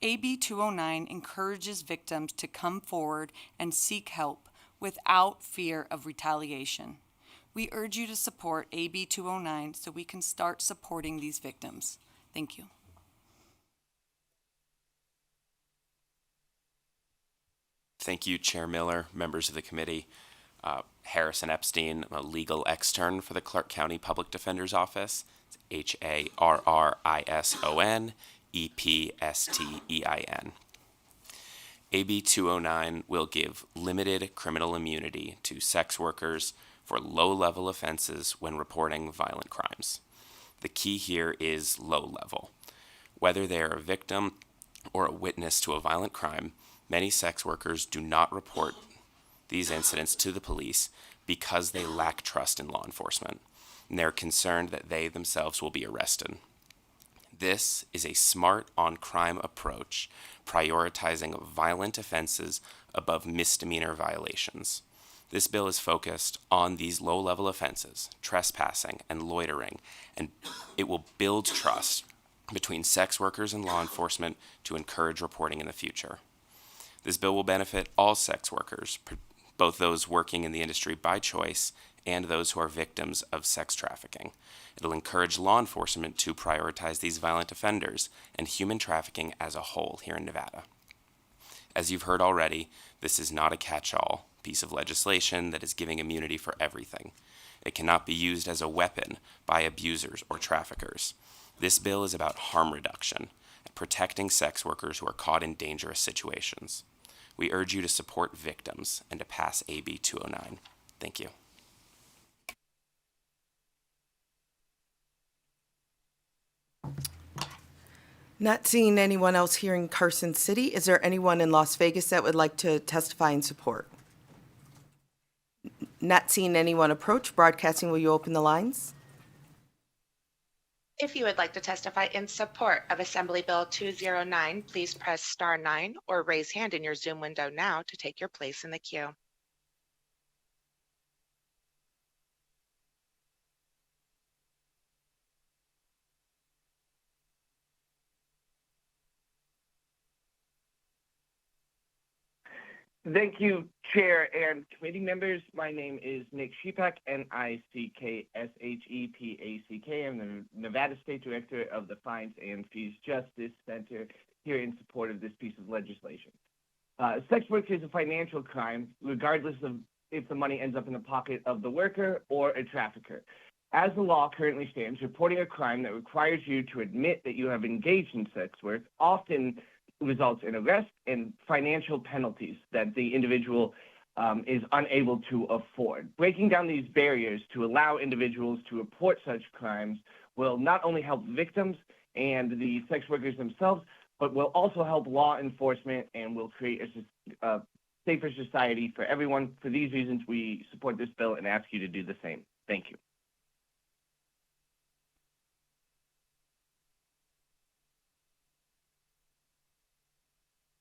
AB 209 encourages victims to come forward and seek help without fear of retaliation. We urge you to support AB 209 so we can start supporting these victims. Thank you. Thank you, Chair Miller, members of the committee. Harrison Epstein, I'm a legal extern for the Clark County Public Defender's Office. It's HARRISONEPSTEIN. AB 209 will give limited criminal immunity to sex workers for low-level offenses when reporting violent crimes. The key here is low-level. Whether they are a victim or a witness to a violent crime, many sex workers do not report these incidents to the police because they lack trust in law enforcement, and they're concerned that they themselves will be arrested. This is a smart on-crime approach, prioritizing violent offenses above misdemeanor violations. This bill is focused on these low-level offenses, trespassing and loitering, and it will build trust between sex workers and law enforcement to encourage reporting in the future. This bill will benefit all sex workers, both those working in the industry by choice and those who are victims of sex trafficking. It'll encourage law enforcement to prioritize these violent offenders and human trafficking as a whole here in Nevada. As you've heard already, this is not a catch-all piece of legislation that is giving immunity for everything. It cannot be used as a weapon by abusers or traffickers. This bill is about harm reduction and protecting sex workers who are caught in dangerous situations. We urge you to support victims and to pass AB 209. Thank you. Not seeing anyone else here in Carson City, is there anyone in Las Vegas that would like to testify in support? Not seeing anyone approach. Broadcasting, will you open the lines? If you would like to testify in support of Assembly Bill 209, please press star 9 or raise hand in your Zoom window now to take your place in the queue. Thank you, Chair and committee members. My name is Nick Shepak, Nickshepak. I'm the Nevada State Director of the Fines and Fees Justice Center here in support of this piece of legislation. Sex work is a financial crime, regardless of if the money ends up in the pocket of the worker or a trafficker. As the law currently stands, reporting a crime that requires you to admit that you have engaged in sex work often results in arrest and financial penalties that the individual is unable to afford. Breaking down these barriers to allow individuals to report such crimes will not only help victims and the sex workers themselves, but will also help law enforcement and will create a safer society for everyone. For these reasons, we support this bill and ask you to do the same. Thank you.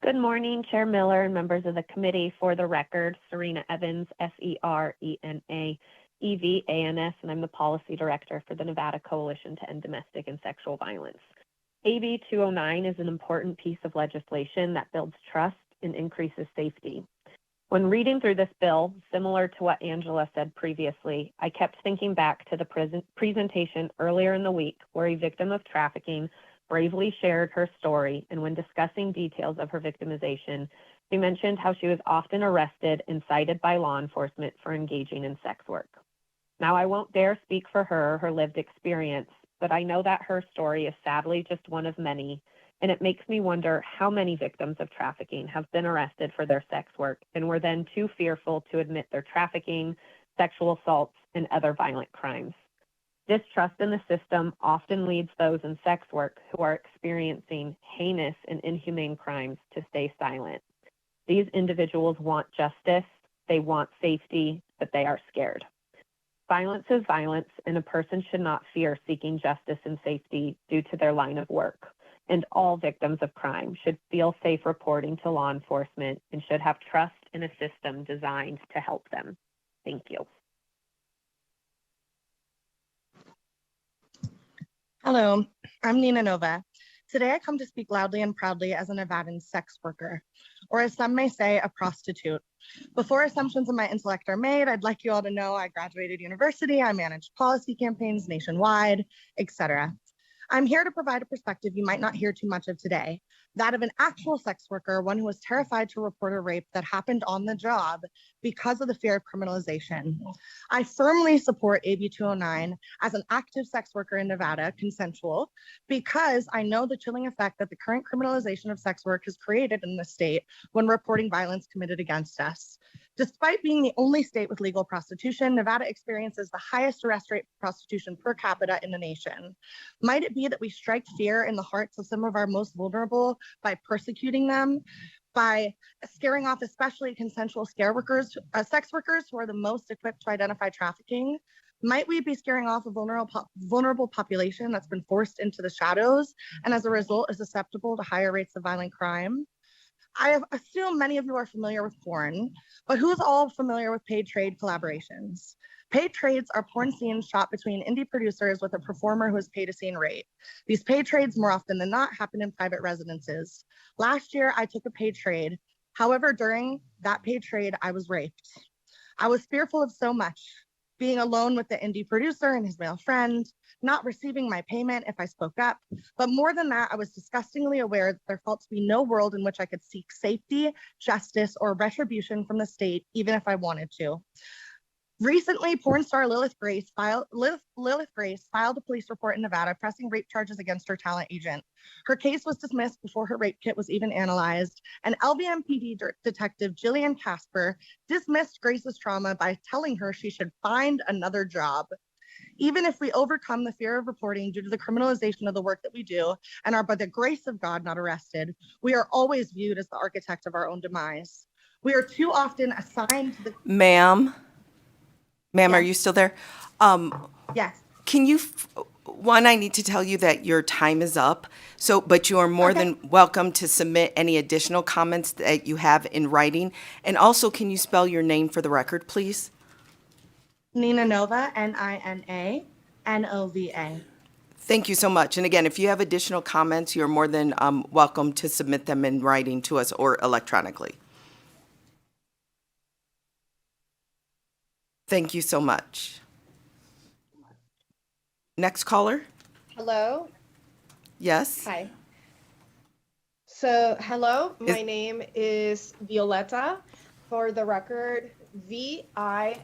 Good morning, Chair Miller and members of the committee. For the record, Serena Evans, SERENA EVANS, and I'm the Policy Director for the Nevada Coalition to End Domestic and Sexual Violence. AB 209 is an important piece of legislation that builds trust and increases safety. When reading through this bill, similar to what Angela said previously, I kept thinking back to the presentation earlier in the week where a victim of trafficking bravely shared her story, and when discussing details of her victimization, she mentioned how she was often arrested and cited by law enforcement for engaging in sex work. Now, I won't dare speak for her or her lived experience, but I know that her story is sadly just one of many, and it makes me wonder how many victims of trafficking have been arrested for their sex work and were then too fearful to admit their trafficking, sexual assaults, and other violent crimes. Distrust in the system often leads those in sex work who are experiencing heinous and inhumane crimes to stay silent. These individuals want justice, they want safety, but they are scared. Violence is violence, and a person should not fear seeking justice and safety due to their line of work. And all victims of crime should feel safe reporting to law enforcement and should have trust in a system designed to help them. Thank you. Hello, I'm Nina Nova. Today I come to speak loudly and proudly as a Nevadan sex worker, or as some may say, a prostitute. Before assumptions of my intellect are made, I'd like you all to know I graduated university, I managed policy campaigns nationwide, etc. I'm here to provide a perspective you might not hear too much of today, that of an actual sex worker, one who was terrified to report a rape that happened on the job because of the fear of criminalization. I firmly support AB 209 as an active sex worker in Nevada, consensual, because I know the chilling effect that the current criminalization of sex work has created in the state when reporting violence committed against us. Despite being the only state with legal prostitution, Nevada experiences the highest arrest rate for prostitution per capita in the nation. Might it be that we strike fear in the hearts of some of our most vulnerable by persecuting them, by scaring off especially consensual sex workers who are the most equipped to identify trafficking? Might we be scaring off a vulnerable population that's been forced into the shadows and as a result is susceptible to higher rates of violent crime? I assume many of you are familiar with porn, but who's all familiar with paid trade collaborations? Paid trades are porn scenes shot between indie producers with a performer who is paid a scene rate. These paid trades, more often than not, happen in private residences. Last year, I took a paid trade. However, during that paid trade, I was raped. I was fearful of so much, being alone with the indie producer and his male friend, not receiving my payment if I spoke up. But more than that, I was disgustingly aware that there felt to be no world in which I could seek safety, justice, or retribution from the state, even if I wanted to. Recently, porn star Lilith Grace filed a police report in Nevada pressing rape charges against her talent agent. Her case was dismissed before her rape kit was even analyzed, and LVMPD detective Jillian Casper dismissed Grace's trauma by telling her she should find another job. Even if we overcome the fear of reporting due to the criminalization of the work that we do and are by the grace of God not arrested, we are always viewed as the architect of our own demise. We are too often assigned to the— Ma'am, Yes. are you still there? Yes. Can you, I need to tell you that your time is up, but you are more than welcome to submit any additional comments that you have in writing. And also, can you spell your name for the record, please? Nina Nova, Ninanova. Thank you so much. And again, if you have additional comments, you're more than welcome to submit them in writing to us or electronically. Thank you so much. Next caller? Hello. Yes? Hi. So, hello, my name is Violeta. For the record, Violeta.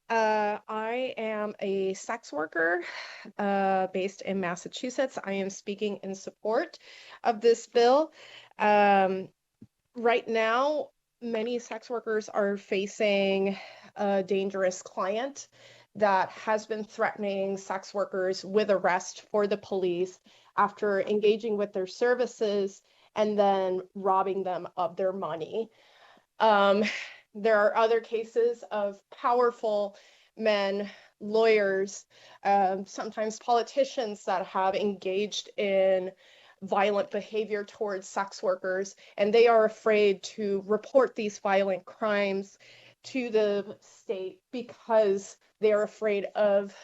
I am a sex worker based in Massachusetts. I am speaking in support of this bill. Right now, many sex workers are facing a dangerous client that has been threatening sex workers with arrest for the police after engaging with their services and then robbing them of their money. There are other cases of powerful men, lawyers, sometimes politicians that have engaged in violent behavior towards sex workers, and they are afraid to report these violent crimes to the state because they are afraid of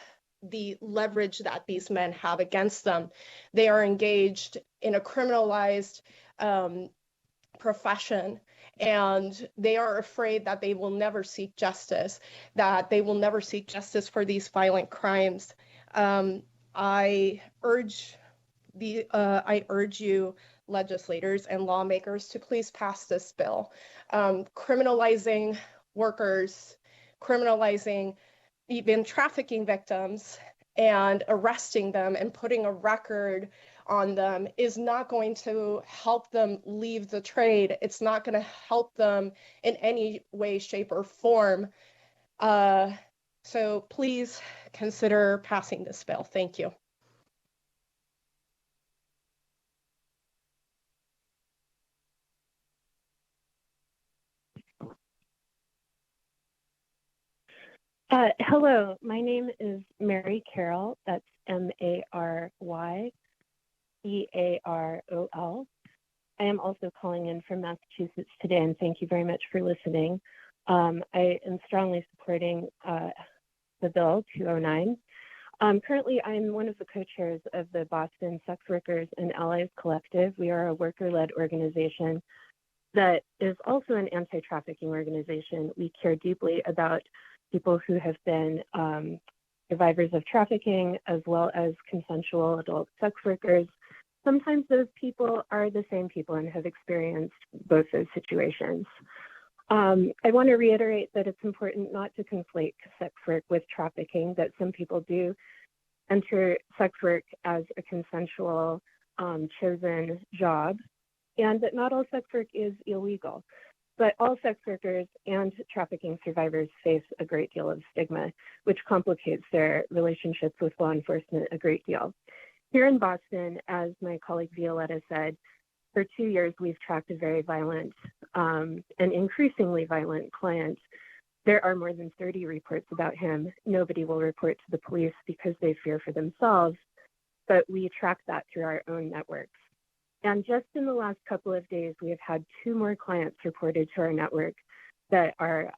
the leverage that these men have against them. They are engaged in a criminalized profession, and they are afraid that they will never seek justice, that they will never seek justice for these violent crimes. I urge you, legislators and lawmakers, to please pass this bill, criminalizing workers, criminalizing even trafficking victims, and arresting them and putting a record on them is not going to help them leave the trade. It's not going to help them in any way, shape, or form. So please consider passing this bill. Thank you. Hello, my name is Mary Carroll. That's MaryCarol. I am also calling in from Massachusetts today, and thank you very much for listening. I am strongly supporting the Bill 209. Currently, I'm one of the co-chairs of the Boston Sex Workers and Allies Collective. We are a worker-led organization that is also an anti-trafficking organization. We care deeply about people who have been survivors of trafficking, as well as consensual adult sex workers. Sometimes those people are the same people and have experienced both those situations. I want to reiterate that it's important not to conflate sex work with trafficking, that some people do enter sex work as a consensual, chosen job, and that not all sex work is illegal. But all sex workers and trafficking survivors face a great deal of stigma, which complicates their relationships with law enforcement a great deal. Here in Boston, as my colleague Violetta said, for 2 years, we've tracked a very violent and increasingly violent client. There are more than 30 reports about him. Nobody will report to the police because they fear for themselves, but we track that through our own networks. And just in the last couple of days, we have had 2 more clients reported to our network that are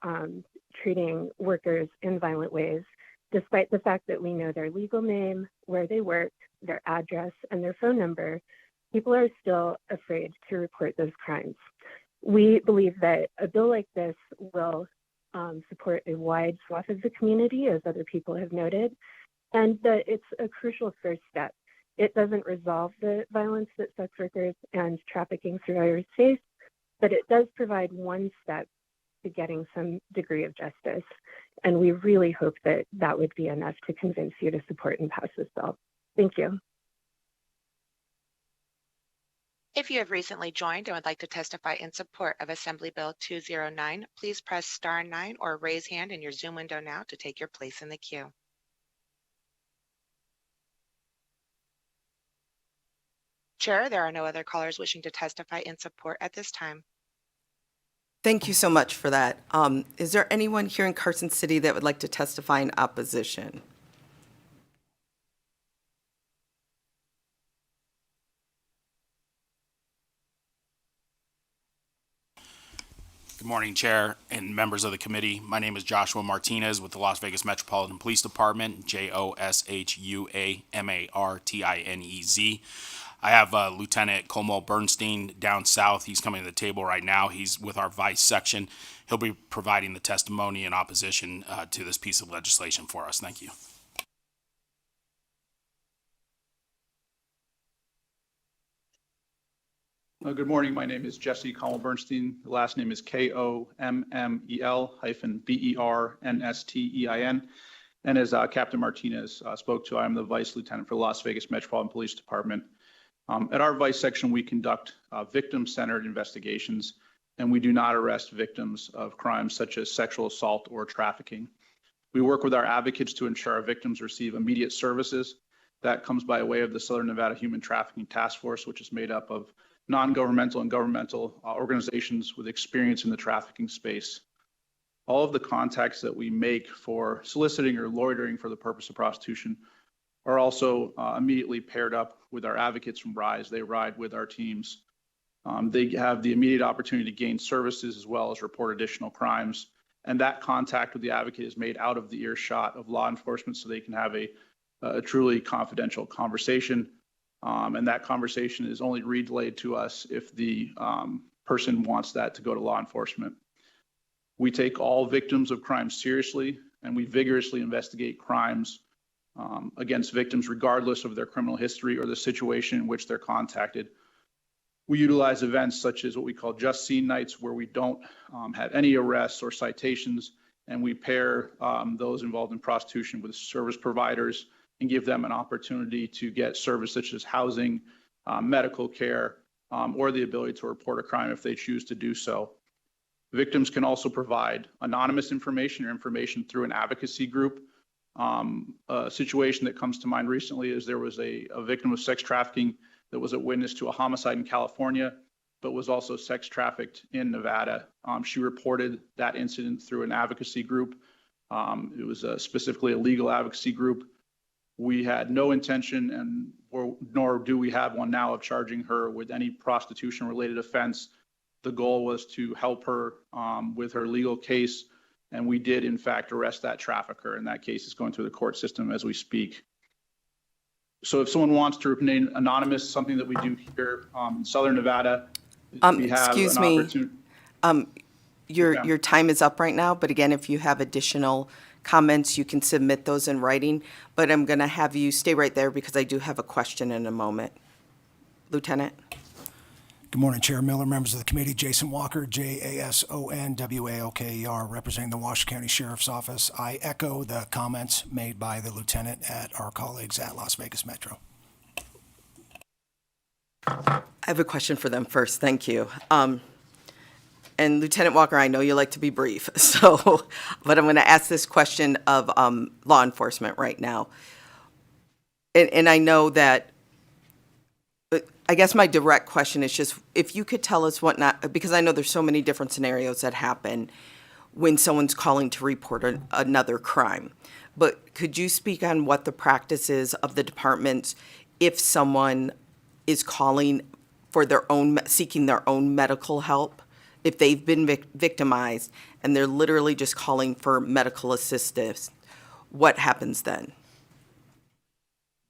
treating workers in violent ways, despite the fact that we know their legal name, where they work, their address, and their phone number. People are still afraid to report those crimes. We believe that a bill like this will support a wide swath of the community, as other people have noted, and that it's a crucial first step. It doesn't resolve the violence that sex workers and trafficking survivors face, but it does provide one step to getting some degree of justice. And we really hope that that would be enough to convince you to support and pass this bill. Thank you. If you have recently joined and would like to testify in support of Assembly Bill 209, please press star 9 or raise hand in your Zoom window now to take your place in the queue. Chair, there are no other callers wishing to testify in support at this time. Thank you so much for that. Is there anyone here in Carson City that would like to testify in opposition? Good morning, Chair and members of the committee. My name is Joshua Martinez with the Las Vegas Metropolitan Police Department, JOSHUAMARTINEZ. I have Lieutenant Como Bernstein down south. He's coming to the table right now. He's with our Vice section. He'll be providing the testimony in opposition to this piece of legislation for us. Thank you. Good morning. My name is Jesse Como Bernstein. The last name is KOMMEL-BERNSTEIN. And as Captain Martinez spoke to, I'm the Vice Lieutenant for the Las Vegas Metropolitan Police Department. At our Vice section, we conduct victim-centered investigations, and we do not arrest victims of crimes such as sexual assault or trafficking. We work with our advocates to ensure our victims receive immediate services. That comes by way of the Southern Nevada Human Trafficking Task Force, which is made up of non-governmental and governmental organizations with experience in the trafficking space. All of the contacts that we make for soliciting or loitering for the purpose of prostitution are also immediately paired up with our advocates from RISE. They ride with our teams. They have the immediate opportunity to gain services as well as report additional crimes. And that contact with the advocate is made out of the earshot of law enforcement so they can have a a truly confidential conversation. And that conversation is only relayed to us if the person wants that to go to law enforcement. We take all victims of crime seriously, and we vigorously investigate crimes against victims regardless of their criminal history or the situation in which they're contacted. We utilize events such as what we call just scene nights, where we don't have any arrests or citations, and we pair those involved in prostitution with service providers and give them an opportunity to get service such as housing, medical care, or the ability to report a crime if they choose to do so. Victims can also provide anonymous information or information through an advocacy group. A situation that comes to mind recently is there was a victim of sex trafficking that was a witness to a homicide in California, but was also sex trafficked in Nevada. She reported that incident through an advocacy group. It was specifically a legal advocacy group. We had no intention, nor do we have one now, of charging her with any prostitution-related offense. The goal was to help her with her legal case, and we did, in fact, arrest that trafficker, and that case is going through the court system as we speak. So if someone wants to remain anonymous, something that we do here in Southern Nevada, we have Excuse an me. opportunity. Your time is up right now, but again, if you have additional comments, you can submit those in writing. But I'm going to have you stay right there because I do have a question in a moment. Lieutenant? Good morning, Chair Miller, members of the committee. Jason Walker, JASONWALKER, representing the Washington County Sheriff's Office. I echo the comments made by the lieutenant at our colleagues at Las Vegas Metro. I have a question for them first. Thank you. And Lieutenant Walker, I know you like to be brief, but I'm going to ask this question of law enforcement right now. And I know that, I guess my direct question is just if you could tell us because I know there's so many different scenarios that happen when someone's calling to report another crime. But could you speak on what the practice is of the departments if someone is calling for seeking their own medical help? If they've been victimized and they're literally just calling for medical assistance, what happens then?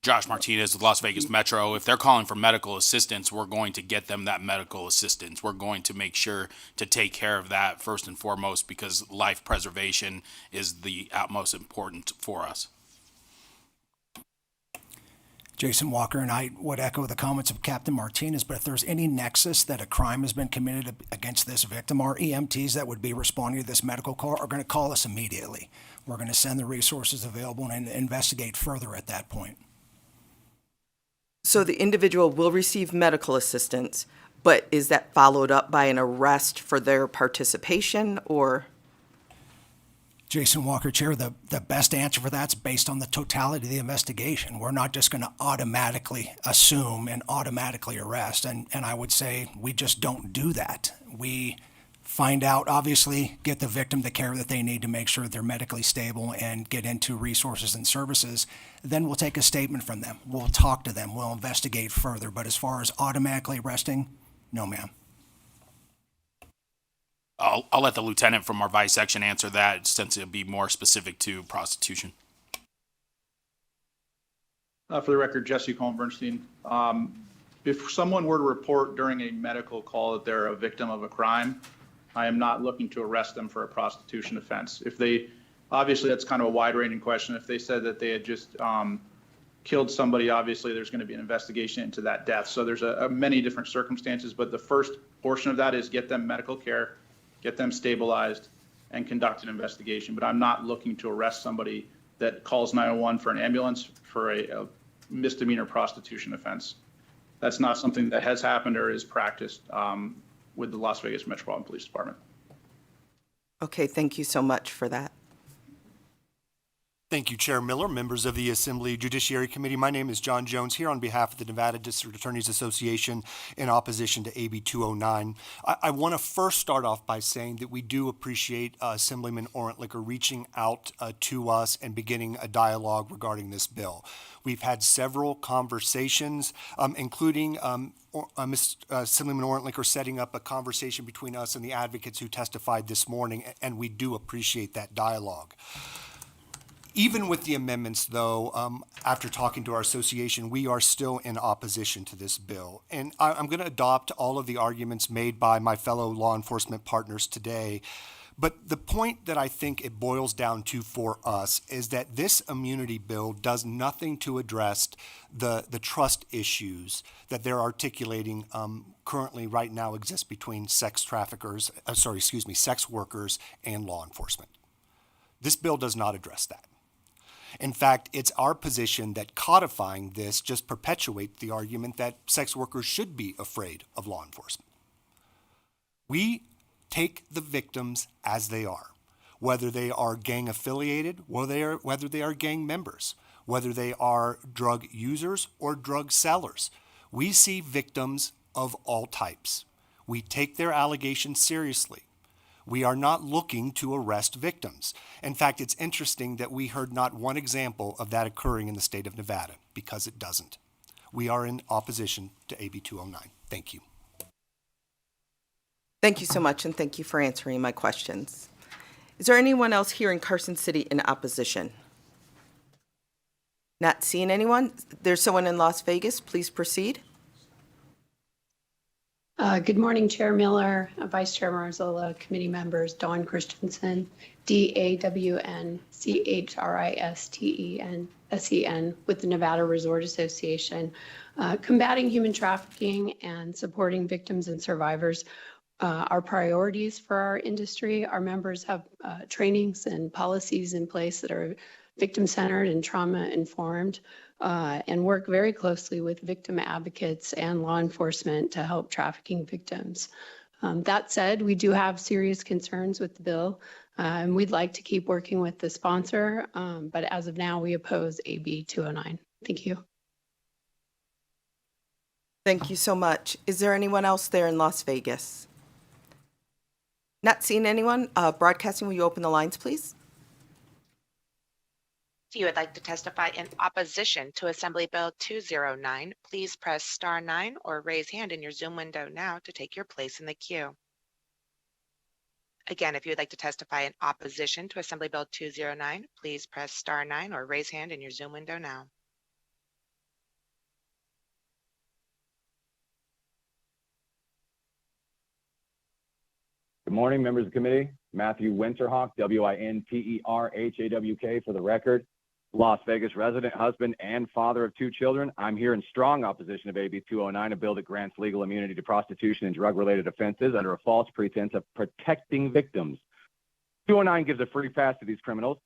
Josh Martinez with Las Vegas Metro. If they're calling for medical assistance, we're going to get them that medical assistance. We're going to make sure to take care of that first and foremost because life preservation is the utmost important for us. Jason Walker, and I would echo the comments of Captain Martinez, but if there's any nexus that a crime has been committed against this victim, our EMTs that would be responding to this medical call are going to call us immediately. We're going to send the resources available and investigate further at that point. So the individual will receive medical assistance, but is that followed up by an arrest for their participation or? Jason Walker, Chair, the best answer for that's based on the totality of the investigation. We're not just going to automatically assume and automatically arrest. And I would say we just don't do that. We find out, obviously, get the victim the care that they need to make sure they're medically stable and get into resources and services. Then we'll take a statement from them. We'll talk to them. We'll investigate further. But as far as automatically arresting, no, ma'am. I'll let the lieutenant from our vice section answer that since it'll be more specific to prostitution. For the record, Jesse Cohen-Bernstein. If someone were to report during a medical call that they're a victim of a crime, I am not looking to arrest them for a prostitution offense. If they, obviously that's kind of a wide-ranging question. If they said that they had just killed somebody, obviously there's going to be an investigation into that death. So there's many different circumstances, but the first portion of that is get them medical care, get them stabilized, and conduct an investigation. But I'm not looking to arrest somebody that calls 911 for an ambulance for a misdemeanor prostitution offense. That's not something that has happened or is practiced with the Las Vegas Metropolitan Police Department. Okay, thank you so much for that. Thank you, Chair Miller, members of the Assembly Judiciary Committee. My name is John Jones here on behalf of the Nevada District Attorneys Association in opposition to AB 209. I want to first start off by saying that we do appreciate Assemblyman Orentlicker reaching out to us and beginning a dialogue regarding this bill. We've had several conversations, including Assemblyman Orentlicker setting up a conversation between us and the advocates who testified this morning, and we do appreciate that dialogue. Even with the amendments, though, after talking to our association, we are still in opposition to this bill. And I'm going to adopt all of the arguments made by my fellow law enforcement partners today. But the point that I think it boils down to for us is that this immunity bill does nothing to address the trust issues that they're articulating currently right now exist between sex workers and law enforcement. This bill does not address that. In fact, it's our position that codifying this just perpetuates the argument that sex workers should be afraid of law enforcement. We take the victims as they are, whether they are gang affiliated, whether they are gang members, whether they are drug users or drug sellers. We see victims of all types. We take their allegations seriously. We are not looking to arrest victims. In fact, it's interesting that we heard not one example of that occurring in the state of Nevada, because it doesn't. We are in opposition to AB 209. Thank you. Thank you so much, and thank you for answering my questions. Is there anyone else here in Carson City in opposition? Not seeing anyone. There's someone in Las Vegas. Please proceed. Good morning, Chair Miller, Vice Chair Marzola, committee members, Dawn Christensen, DAWNCHRISTENSEN with the Nevada Resort Association. Combating human trafficking and supporting victims and survivors are priorities for our industry. Our members have trainings and policies in place that are victim-centered and trauma-informed, and work very closely with victim advocates and law enforcement to help trafficking victims. That said, we do have serious concerns with the bill, and we'd like to keep working with the sponsor, but as of now, we oppose AB 209. Thank you. Thank you so much. Is there anyone else there in Las Vegas? Not seeing anyone. Broadcasting, will you open the lines, please? If you would like to testify in opposition to Assembly Bill 209, please press star 9 or raise hand in your Zoom window now to take your place in the queue. Again, if you would like to testify in opposition to Assembly Bill 209, please press star 9 or raise hand in your Zoom window now. Good morning, members of the committee. Matthew Winterhawk, Winterhawk for the record. Las Vegas resident, husband, and father of 2 children. I'm here in strong opposition of AB 209, a bill that grants legal immunity to prostitution and drug-related offenses under a false pretense of protecting victims. 209 gives a free pass to these criminals,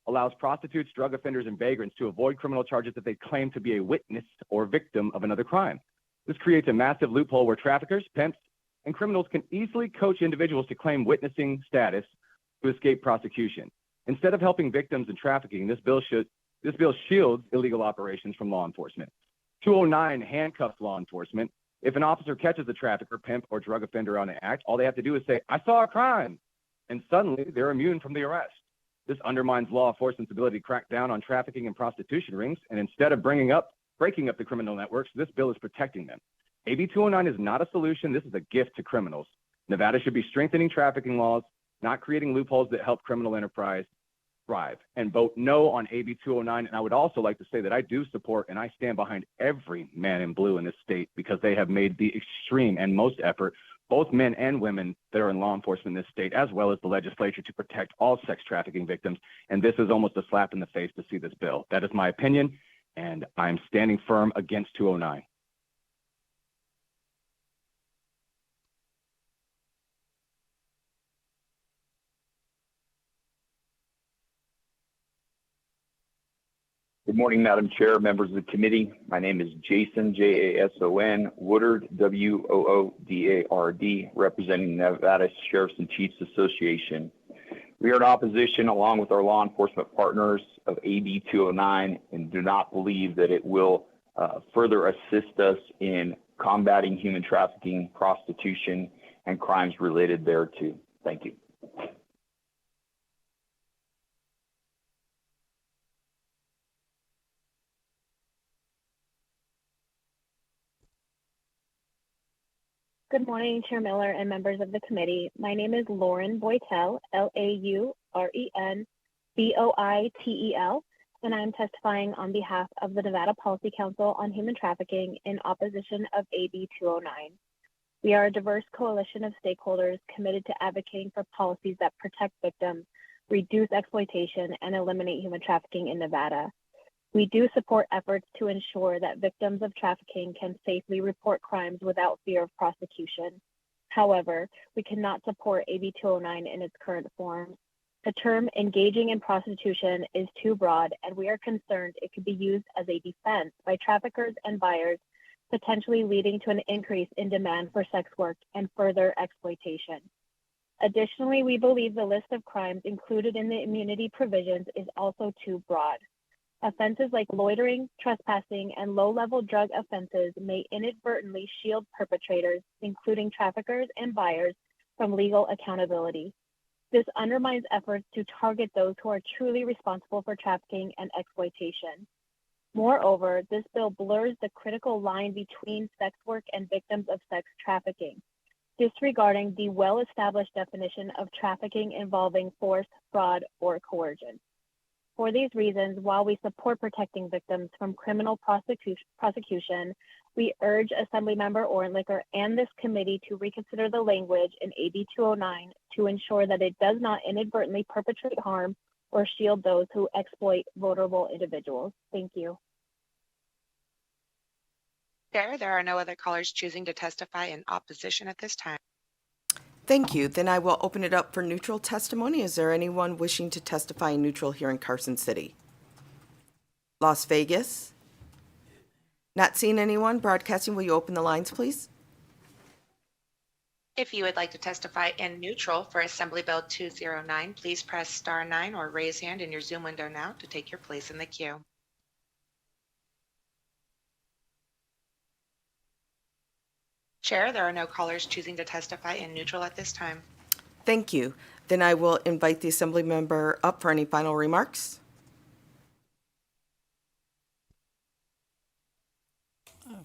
allows prostitutes, drug offenders, and vagrants to avoid criminal charges that they claim to be a witness or victim of another crime. This creates a massive loophole where traffickers, pimps, and criminals can easily coach individuals to claim witnessing status to escape prosecution. Instead of helping victims in trafficking, this bill shields illegal operations from law enforcement. 209 handcuffs law enforcement. If an officer catches a trafficker, pimp, or drug offender on an act, all they have to do is say, "I saw a crime," and suddenly they're immune from the arrest. This undermines law enforcement's ability to crack down on trafficking and prostitution rings, and instead of breaking up the criminal networks, this bill is protecting them. AB 209 is not a solution. This is a gift to criminals. Nevada should be strengthening trafficking laws, not creating loopholes that help criminal enterprise thrive. And vote no on AB 209. And I would also like to say that I do support and I stand behind every man in blue in this state because they have made the extreme and most effort, both men and women that are in law enforcement in this state, as well as the legislature, to protect all sex trafficking victims. And this is almost a slap in the face to see this bill. That is my opinion, and I'm standing firm against 209. Good morning, Madam Chair, members of the committee. My name is Jason, Jason Woodard, Woodard, representing Nevada Sheriffs and Chiefs Association. We are in opposition, along with our law enforcement partners, of AB 209 and do not believe that it will further assist us in combating human trafficking, prostitution, and crimes related thereto. Thank you. Good morning, Chair Miller and members of the committee. My name is Lauren Boytel, Lauren, BOITEL, and I am testifying on behalf of the Nevada Policy Council on Human Trafficking in opposition of AB 209. We are a diverse coalition of stakeholders committed to advocating for policies that protect victims, reduce exploitation, and eliminate human trafficking in Nevada. We do support efforts to ensure that victims of trafficking can safely report crimes without fear of prosecution. However, we cannot support AB 209 in its current form. The term engaging in prostitution is too broad, and we are concerned it could be used as a defense by traffickers and buyers, potentially leading to an increase in demand for sex work and further exploitation. Additionally, we believe the list of crimes included in the immunity provisions is also too broad. Offenses like loitering, trespassing, and low-level drug offenses may inadvertently shield perpetrators, including traffickers and buyers, from legal accountability. This undermines efforts to target those who are truly responsible for trafficking and exploitation. Moreover, this bill blurs the critical line between sex work and victims of sex trafficking, disregarding the well-established definition of trafficking involving force, fraud, or coercion. For these reasons, while we support protecting victims from criminal prosecution, we urge Assemblymember Ornlicker and this committee to reconsider the language in AB 209 to ensure that it does not inadvertently perpetrate harm or shield those who exploit vulnerable individuals. Thank you. Chair, there are no other callers choosing to testify in opposition at this time. Thank you. Then I will open it up for neutral testimony. Is there anyone wishing to testify in neutral here in Carson City? Las Vegas? Not seeing anyone. Broadcasting, will you open the lines, please? If you would like to testify in neutral for Assembly Bill 209, please press star 9 or raise hand in your Zoom window now to take your place in the queue. Chair, there are no callers choosing to testify in neutral at this time. Thank you. Then I will invite the Assembly member up for any final remarks.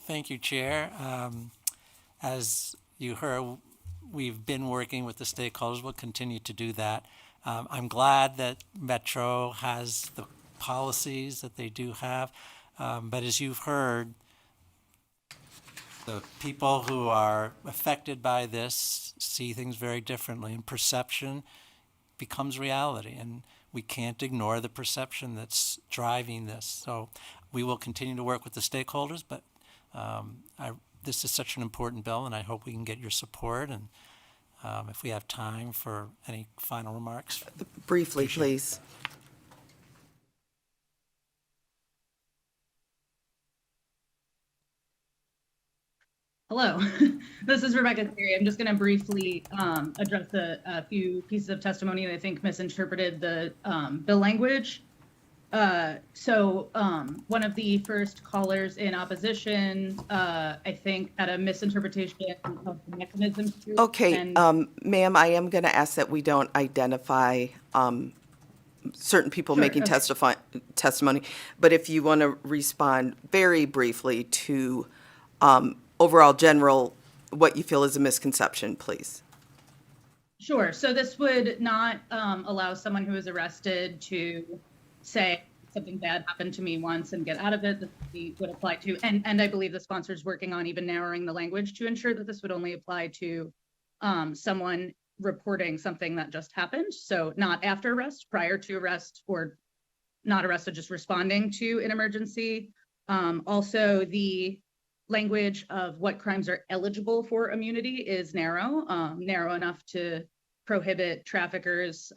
Thank you, Chair. As you heard, we've been working with the stakeholders. We'll continue to do that. I'm glad that Metro has the policies that they do have. But as you've heard, the people who are affected by this see things very differently, and perception becomes reality, and we can't ignore the perception that's driving this. So we will continue to work with the stakeholders, but this is such an important bill, and I hope we can get your support. And if we have time for any final remarks. Briefly, please. Hello, this is Rebecca Theory. I'm just going to briefly address a few pieces of testimony that I think misinterpreted the bill language. So one of the first callers in opposition, I think, had a misinterpretation of the mechanism. Okay, ma'am, I am going to ask that we don't identify certain people Sure, making okay. testimony, but if you want to respond very briefly to overall general, what you feel is a misconception, please. Sure. So this would not allow someone who is arrested to say something bad happened to me once and get out of it. This would apply to, and I believe the sponsor is working on even narrowing the language to ensure that this would only apply to someone reporting something that just happened. So not after arrest, prior to arrest, or not arrested, just responding to an emergency. Also, the language of what crimes are eligible for immunity is narrow enough to prohibit traffickers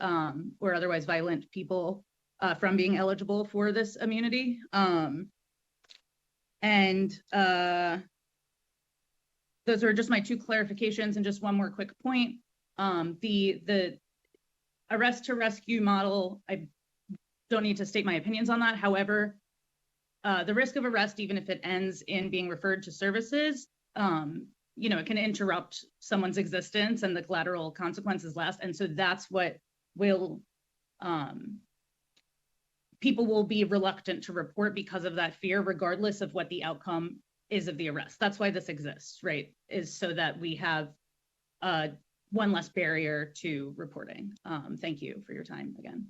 or otherwise violent people from being eligible for this immunity. Those are just my two clarifications, and just one more quick point. The arrest to rescue model, I don't need to state my opinions on that. However, the risk of arrest, even if it ends in being referred to services, it can interrupt someone's existence and the collateral consequences last. And so that's what will, people will be reluctant to report because of that fear, regardless of what the outcome is of the arrest. That's why this exists, right? Is so that we have one less barrier to reporting. Thank you for your time again.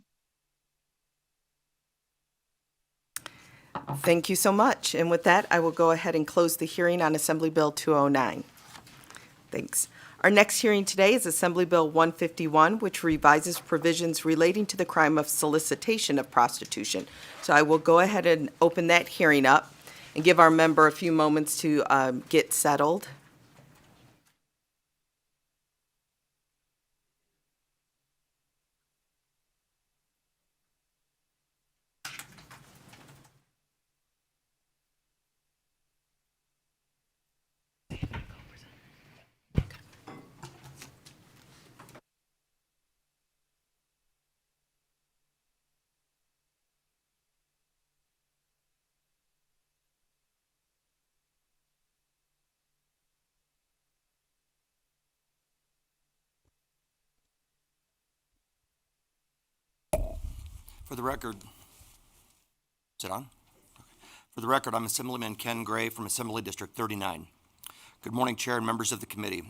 Thank you so much. And with that, I will go ahead and close the hearing on Assembly Bill 209. Thanks. Our next hearing today is Assembly Bill 151, which revises provisions relating to the crime of solicitation of prostitution. So I will go ahead and open that hearing up and give our member a few moments to get settled. For the record, is it on? Okay. For the record, I'm Assemblyman Ken Gray from Assembly District 39. Good morning, Chair and members of the committee.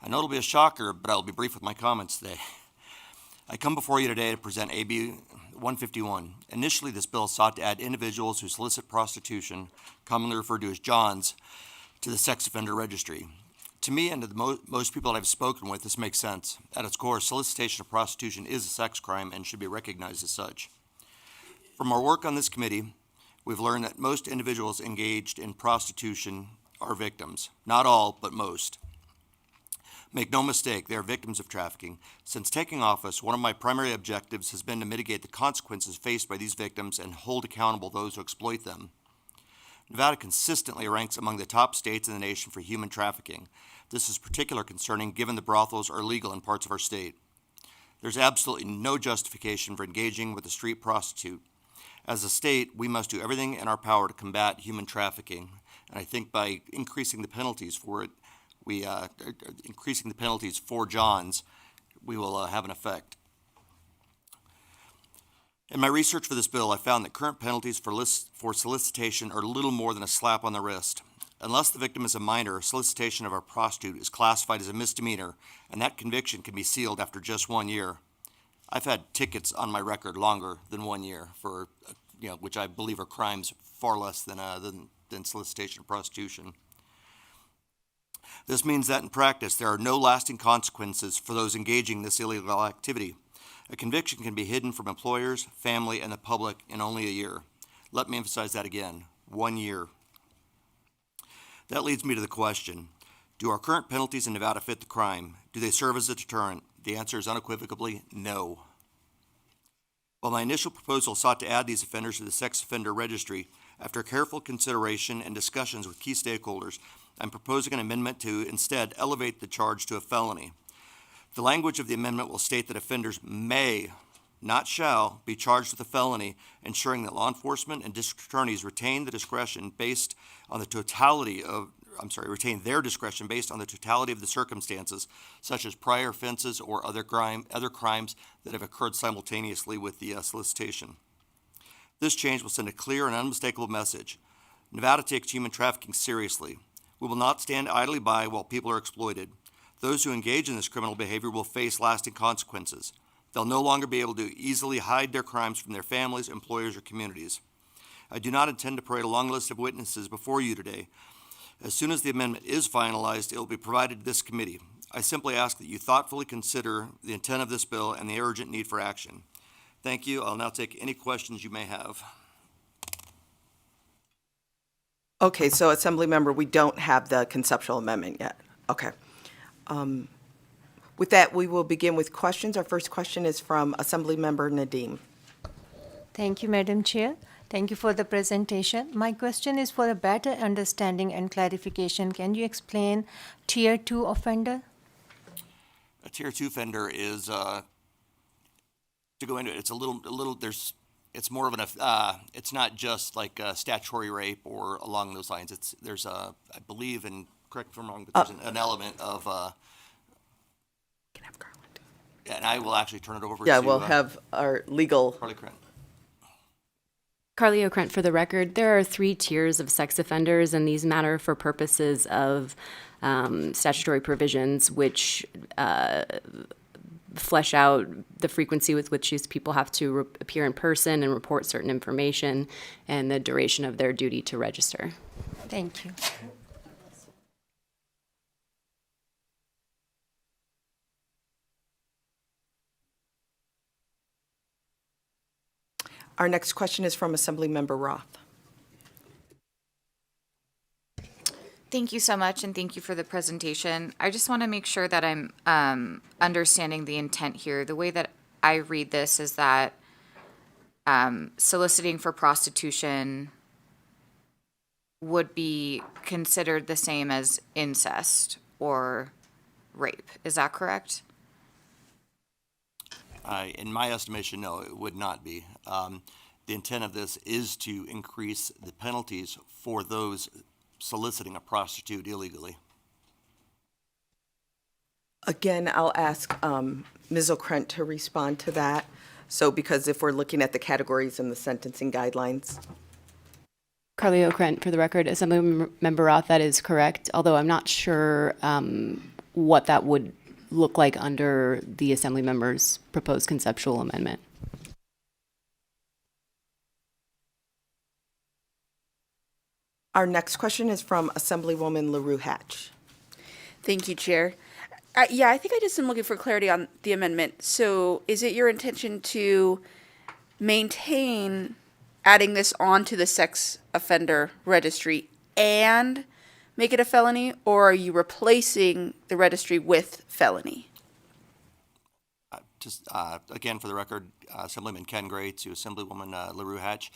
I know it'll be a shocker, but I'll be brief with my comments today. I come before you today to present AB 151. Initially, this bill sought to add individuals who solicit prostitution, commonly referred to as Johns, to the sex offender registry. To me and to most people that I've spoken with, this makes sense. At its core, solicitation of prostitution is a sex crime and should be recognized as such. From our work on this committee, we've learned that most individuals engaged in prostitution are victims. Not all, but most. Make no mistake, they are victims of trafficking. Since taking office, one of my primary objectives has been to mitigate the consequences faced by these victims and hold accountable those who exploit them. Nevada consistently ranks among the top states in the nation for human trafficking. This is particularly concerning given the brothels are legal in parts of our state. There's absolutely no justification for engaging with a street prostitute. As a state, we must do everything in our power to combat human trafficking, and I think by increasing the penalties for it, increasing the penalties for Johns, we will have an effect. In my research for this bill, I found that current penalties for solicitation are little more than a slap on the wrist. Unless the victim is a minor, solicitation of a prostitute is classified as a misdemeanor, and that conviction can be sealed after just 1 year. I've had tickets on my record longer than 1 year for, which I believe are crimes far less than solicitation of prostitution. This means that in practice, there are no lasting consequences for those engaging in this illegal activity. A conviction can be hidden from employers, family, and the public in only a year. Let me emphasize that again, 1 year. That leads me to the question, do our current penalties in Nevada fit the crime? Do they serve as a deterrent? The answer is unequivocally no. While my initial proposal sought to add these offenders to the sex offender registry, after careful consideration and discussions with key stakeholders, I'm proposing an amendment to instead elevate the charge to a felony. The language of the amendment will state that offenders may, not shall, be charged with a felony, ensuring that law enforcement and district attorneys retain their discretion based on the totality of the circumstances, such as prior offenses or other crimes that have occurred simultaneously with the solicitation. This change will send a clear and unmistakable message. Nevada takes human trafficking seriously. We will not stand idly by while people are exploited. Those who engage in this criminal behavior will face lasting consequences. They'll no longer be able to easily hide their crimes from their families, employers, or communities. I do not intend to parade a long list of witnesses before you today. As soon as the amendment is finalized, it will be provided to this committee. I simply ask that you thoughtfully consider the intent of this bill and the urgent need for action. Thank you. I'll now take any questions you may have. Okay, so Assembly Member, we don't have the conceptual amendment yet. Okay. With that, we will begin with questions. Our first question is from Assembly Member Nadeem. Thank you, Madam Chair. Thank you for the presentation. My question is for a better understanding and clarification. Can you explain Tier 2 offender? A Tier 2 offender is, to go into it, it's it's more of it's not just like statutory rape or along those lines. I believe, and correct me if I'm wrong, but there's an element of, Can have Garland. and I will actually turn it over to. Yeah, we'll have our legal. Carly Krent. Carly O'Krent for the record. There are 3 tiers of sex offenders, and these matter for purposes of statutory provisions, which flesh out the frequency with which these people have to appear in person and report certain information and the duration of their duty to register. Thank you. Our next question is from Assemblymember Roth. Thank you so much, and thank you for the presentation. I just want to make sure that I'm understanding the intent here. The way that I read this is that soliciting for prostitution would be considered the same as incest or rape. Is that correct? In my estimation, no, it would not be. The intent of this is to increase the penalties for those soliciting a prostitute illegally. Again, I'll ask Ms. O'Krent to respond to that. So because if we're looking at the categories in the sentencing guidelines. Carly O'Krent, for the record, Assemblymember Roth, that is correct, although I'm not sure what that would look like under the Assemblymember's proposed conceptual amendment. Our next question is from Assemblywoman LaRue Hatch. Thank you, Chair. Yeah, I think I just am looking for clarity on the amendment. So is it your intention to maintain adding this on to the sex offender registry and make it a felony, or are you replacing the registry with felony? Just again, for the record, Assemblyman Ken Gray to Assemblywoman LaRue Hatch,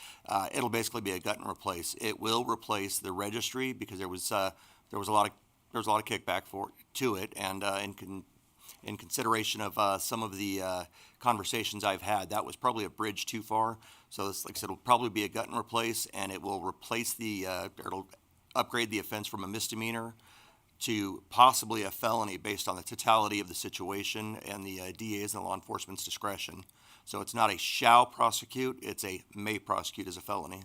it'll basically be a gut and replace. It will replace the registry because there was a lot of kickback to it, and in consideration of some of the conversations I've had, that was probably a bridge too far. So this, like I said, it'll probably be a gut and replace, and it will replace it'll upgrade the offense from a misdemeanor to possibly a felony based on the totality of the situation and the DA's and the law enforcement's discretion. So it's not a shall prosecute, it's a may prosecute as a felony.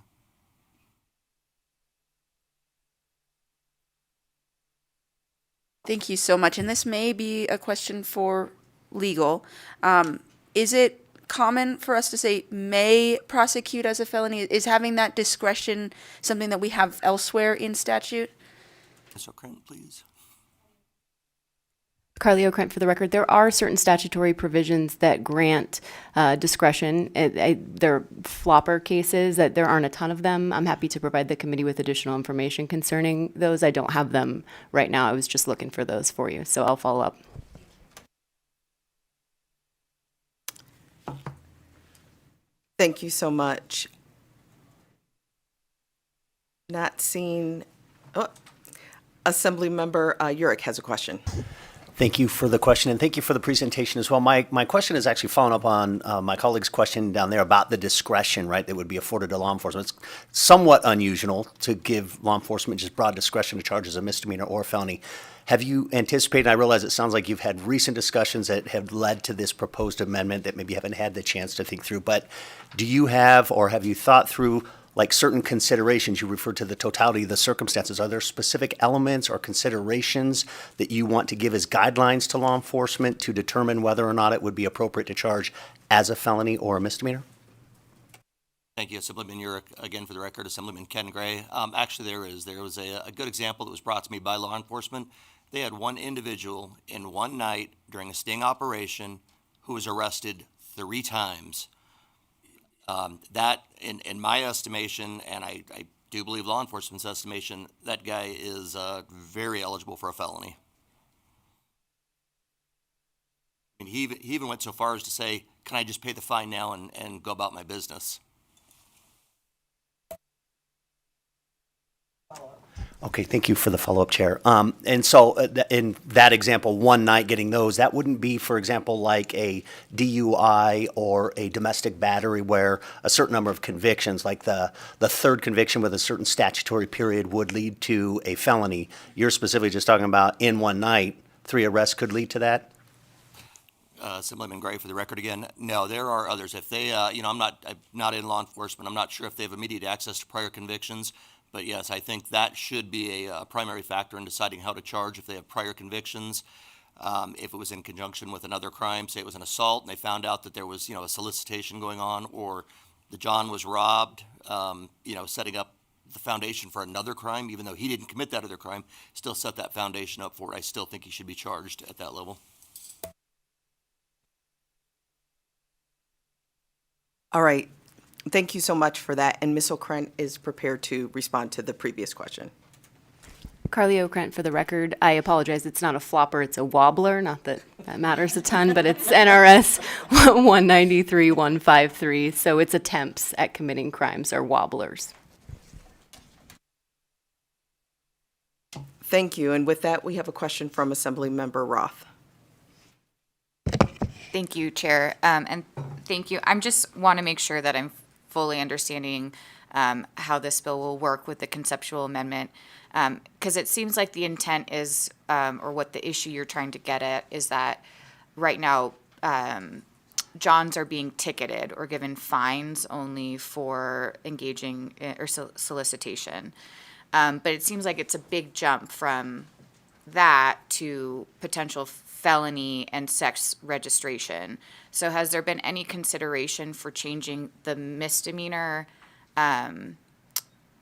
Thank you so much. And this may be a question for legal. Is it common for us to say may prosecute as a felony? Is having that discretion something that we have elsewhere in statute? Ms. O'Krent, please. Carly O'Krent, for the record, there are certain statutory provisions that grant discretion. They're flopper cases, that there aren't a ton of them. I'm happy to provide the committee with additional information concerning those. I don't have them right now. I was just looking for those for you, so I'll follow up. Thank you so much. Not seeing, Assemblymember Urick has a question. Thank you for the question, and thank you for the presentation as well. My question is actually following up on my colleague's question down there about the discretion, right, that would be afforded to law enforcement. It's somewhat unusual to give law enforcement just broad discretion to charge as a misdemeanor or a felony. Have you anticipated, I realize it sounds like you've had recent discussions that have led to this proposed amendment that maybe you haven't had the chance to think through, but do you have or have you thought through like certain considerations? You referred to the totality of the circumstances. Are there specific elements or considerations that you want to give as guidelines to law enforcement to determine whether or not it would be appropriate to charge as a felony or a misdemeanor? Thank you, Assemblyman Urick. Again, for the record, Assemblyman Ken Gray. Actually, there was a good example that was brought to me by law enforcement. They had one individual in one night during a sting operation who was arrested 3 times. That, in my estimation, and I do believe law enforcement's estimation, that guy is very eligible for a felony. I mean, he even went so far as to say, can I just pay the fine now and go about my business? Okay, thank you for the follow-up, Chair. And so in that example, one night getting those, that wouldn't be, for example, like a DUI or a domestic battery where a certain number of convictions, like the third conviction with a certain statutory period would lead to a felony. You're specifically just talking about in one night, 3 arrests could lead to that? Assemblyman Gray, for the record again, no, there are others. If they, I'm not in law enforcement. I'm not sure if they have immediate access to prior convictions. But yes, I think that should be a primary factor in deciding how to charge if they have prior convictions. If it was in conjunction with another crime, say it was an assault, and they found out that there was, a solicitation going on, or the John was robbed, setting up the foundation for another crime, even though he didn't commit that other crime, still set that foundation up for it. I still think he should be charged at that level. All right. Thank you so much for that. And Ms. O'Krent is prepared to respond to the previous question. Carly O'Krent for the record. I apologize, it's not a flopper, it's a wobbler. Not that that matters a ton, but it's NRS 193.153. So it's attempts at committing crimes are wobblers. Thank you. And with that, we have a question from Assemblymember Roth. Thank you, Chair. And thank you. I just want to make sure that I'm fully understanding how this bill will work with the conceptual amendment. Because it seems like the intent is, or what the issue you're trying to get at is that right now, Johns are being ticketed or given fines only for engaging or solicitation. But it seems like it's a big jump from that to potential felony and sex registration. So has there been any consideration for changing the misdemeanor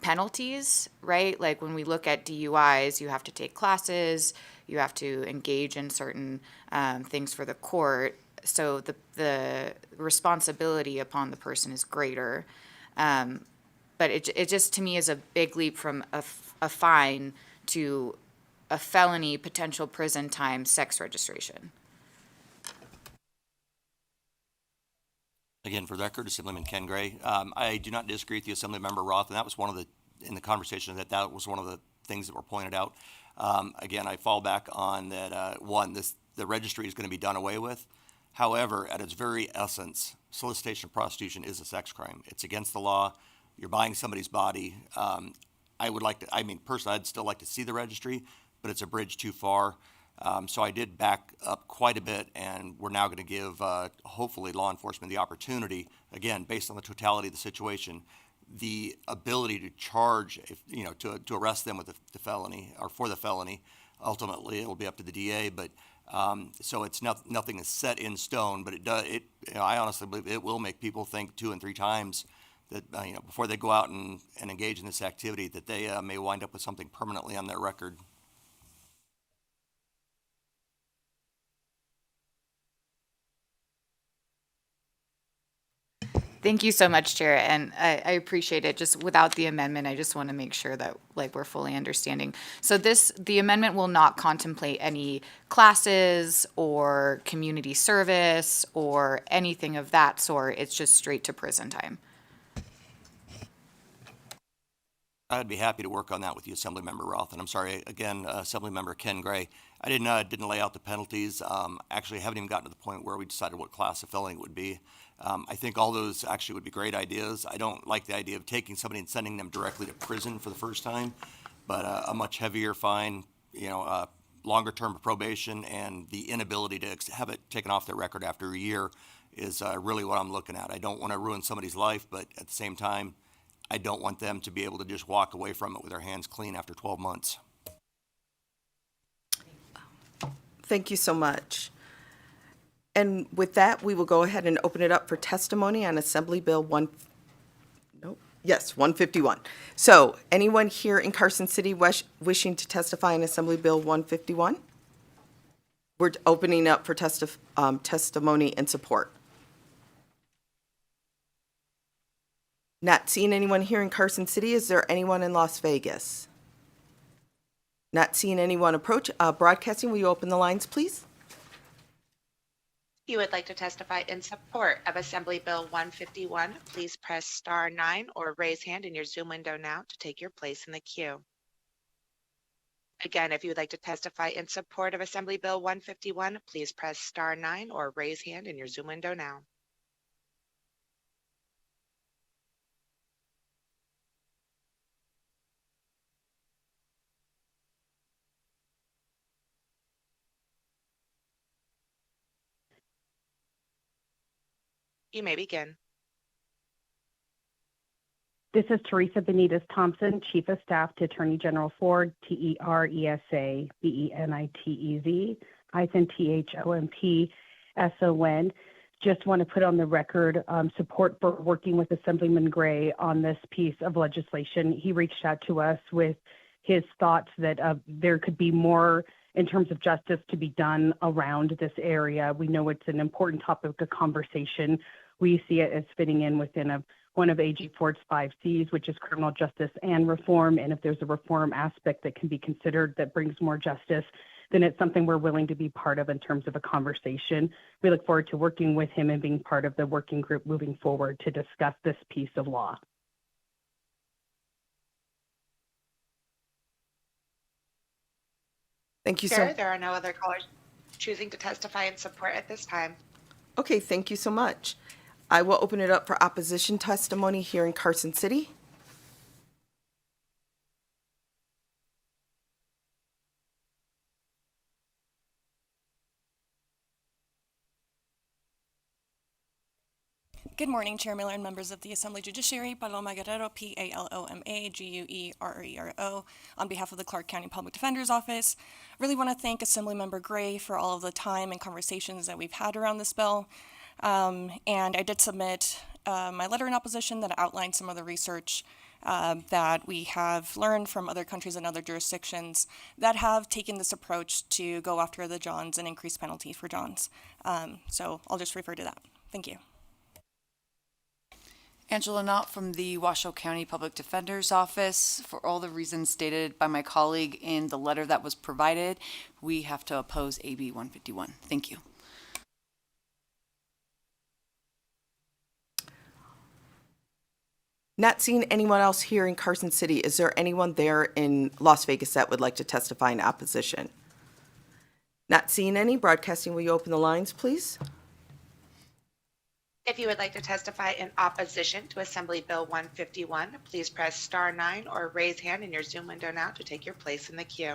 penalties, right? Like when we look at DUIs, you have to take classes, you have to engage in certain things for the court. So the responsibility upon the person is greater. But it just, to me, is a big leap from a fine to a felony, potential prison time, sex registration. Again, for the record, Assemblyman Ken Gray. I do not disagree with you, Assemblymember Roth, and that was in the conversation, that was one of the things that were pointed out. Again, I fall back on that, the registry is going to be done away with. However, at its very essence, solicitation of prostitution is a sex crime. It's against the law. You're buying somebody's body. Personally, I'd still like to see the registry, but it's a bridge too far. So I did back up quite a bit, and we're now going to give, hopefully, law enforcement the opportunity, again, based on the totality of the situation, the ability to charge, to arrest them with the felony or for the felony. Ultimately, it'll be up to the DA, but so it's nothing is set in stone. But I honestly believe it will make people think 2 and 3 times that before they go out and engage in this activity, that they may wind up with something permanently on their record. Thank you so much, Chair, and I appreciate it. Just without the amendment, I just want to make sure that we're fully understanding. So the amendment will not contemplate any classes or community service or anything of that sort. It's just straight to prison time. I'd be happy to work on that with you, Assemblymember Roth. And I'm sorry, again, Assemblymember Ken Gray. I didn't lay out the penalties. Actually, I haven't even gotten to the point where we decided what class of felony it would be. I think all those actually would be great ideas. I don't like the idea of taking somebody and sending them directly to prison for the first time, but a much heavier fine, longer term of probation, and the inability to have it taken off their record after a year is really what I'm looking at. I don't want to ruin somebody's life, but at the same time, I don't want them to be able to just walk away from it with their hands clean after 12 months. Thank you so much. And with that, we will go ahead and open it up for testimony on Assembly Bill 151. So anyone here in Carson City wishing to testify on Assembly Bill 151? We're opening up for testimony in support. Not seeing anyone here in Carson City. Is there anyone in Las Vegas? Not seeing anyone approach. Broadcasting, will you open the lines, please? If you would like to testify in support of Assembly Bill 151, please press star 9 or raise hand in your Zoom window now to take your place in the queue. Again, if you would like to testify in support of Assembly Bill 151, please press star 9 or raise hand in your Zoom window now. You may begin. This is Teresa Benitez Thompson, Chief of Staff to Attorney General Ford, TERESA BENITEZ, ISNTHOMPSON. Just want to put on the record support for working with Assemblyman Gray on this piece of legislation. He reached out to us with his thoughts that there could be more in terms of justice to be done around this area. We know it's an important topic of conversation. We see it as fitting in within one of AG Ford's 5 Cs, which is criminal justice and reform. And if there's a reform aspect that can be considered that brings more justice, then it's something we're willing to be part of in terms of a conversation. We look forward to working with him and being part of the working group moving forward to discuss this piece of law. Thank you so Chair, much. there are no other callers choosing to testify in support at this time. Okay, thank you so much. I will open it up for opposition testimony here in Carson City. Good morning, Chair Miller and members of the Assembly Judiciary. Paloma Guerrero, P-A-L-O-M-A-G-U-E-R-E-R-O, on behalf of the Clark County Public Defender's Office. Really want to thank Assemblymember Gray for all of the time and conversations that we've had around this bill. And I did submit my letter in opposition that outlined some of the research that we have learned from other countries and other jurisdictions that have taken this approach to go after the Johns and increase penalty for Johns. So I'll just refer to that. Thank you. Angela Knott from the Washoe County Public Defender's Office. For all the reasons stated by my colleague in the letter that was provided, we have to oppose AB 151. Thank you. Not seeing anyone else here in Carson City. Is there anyone there in Las Vegas that would like to testify in opposition? Not seeing any. Broadcasting, will you open the lines, please? If you would like to testify in opposition to Assembly Bill 151, please press star 9 or raise hand in your Zoom window now to take your place in the queue.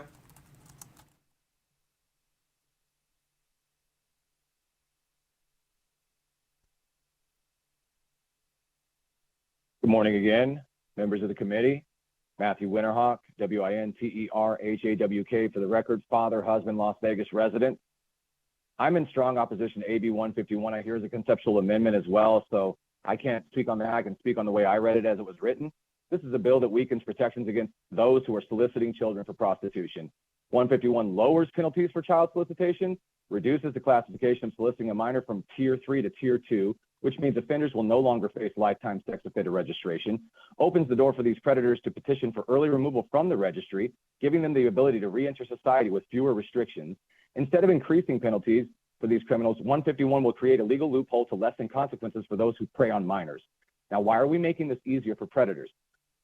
Good morning again, members of the committee. Matthew Winterhawk, Winterhawk for the record, father, husband, Las Vegas resident. I'm in strong opposition to AB 151. I hear it's a conceptual amendment as well, so I can't speak on that. I can speak on the way I read it as it was written. This is a bill that weakens protections against those who are soliciting children for prostitution. 151 lowers penalties for child solicitation, reduces the classification of soliciting a minor from Tier 3 to Tier 2, which means offenders will no longer face lifetime sex offender registration, opens the door for these predators to petition for early removal from the registry, giving them the ability to re-enter society with fewer restrictions. Instead of increasing penalties for these criminals, 151 will create a legal loophole to lessen consequences for those who prey on minors. Now, why are we making this easier for predators?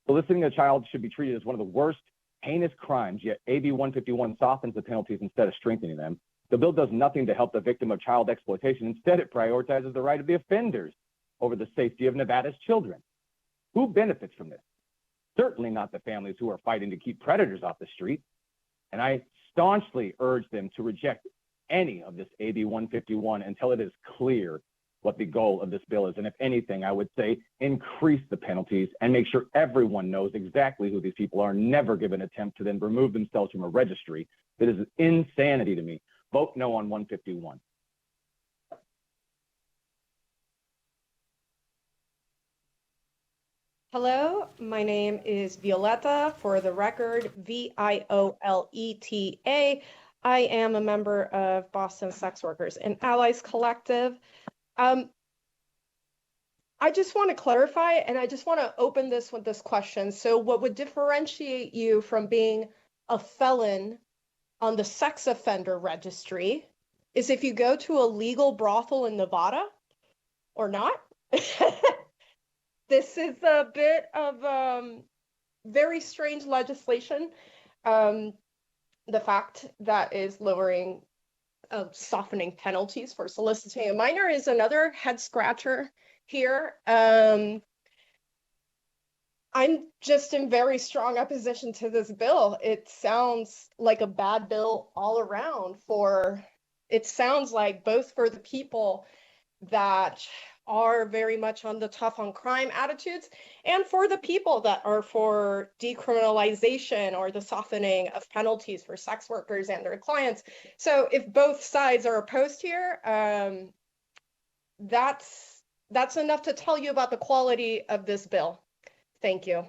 Soliciting a child should be treated as one of the worst heinous crimes, yet AB 151 softens the penalties instead of strengthening them. The bill does nothing to help the victim of child exploitation. Instead, it prioritizes the right of the offenders over the safety of Nevada's children. Who benefits from this? Certainly not the families who are fighting to keep predators off the street. And I staunchly urge them to reject any of this AB 151 until it is clear what the goal of this bill is. And if anything, I would say increase the penalties and make sure everyone knows exactly who these people are, never give an attempt to then remove themselves from a registry. That is insanity to me. Vote no on 151. Hello, my name is Violeta, for the record, Violeta. I am a member of Boston Sex Workers and Allies Collective. I just want to clarify, and I just want to open this with this question. So what would differentiate you from being a felon on the sex offender registry is if you go to a legal brothel in Nevada or not? This is a bit of very strange legislation. The fact that is lowering, softening penalties for soliciting a minor is another head scratcher here. I'm just in very strong opposition to this bill. It sounds like a bad bill all around it sounds like both for the people that are very much on the tough on crime attitudes, and for the people that are for decriminalization or the softening of penalties for sex workers and their clients. So if both sides are opposed here, that's enough to tell you about the quality of this bill. Thank you.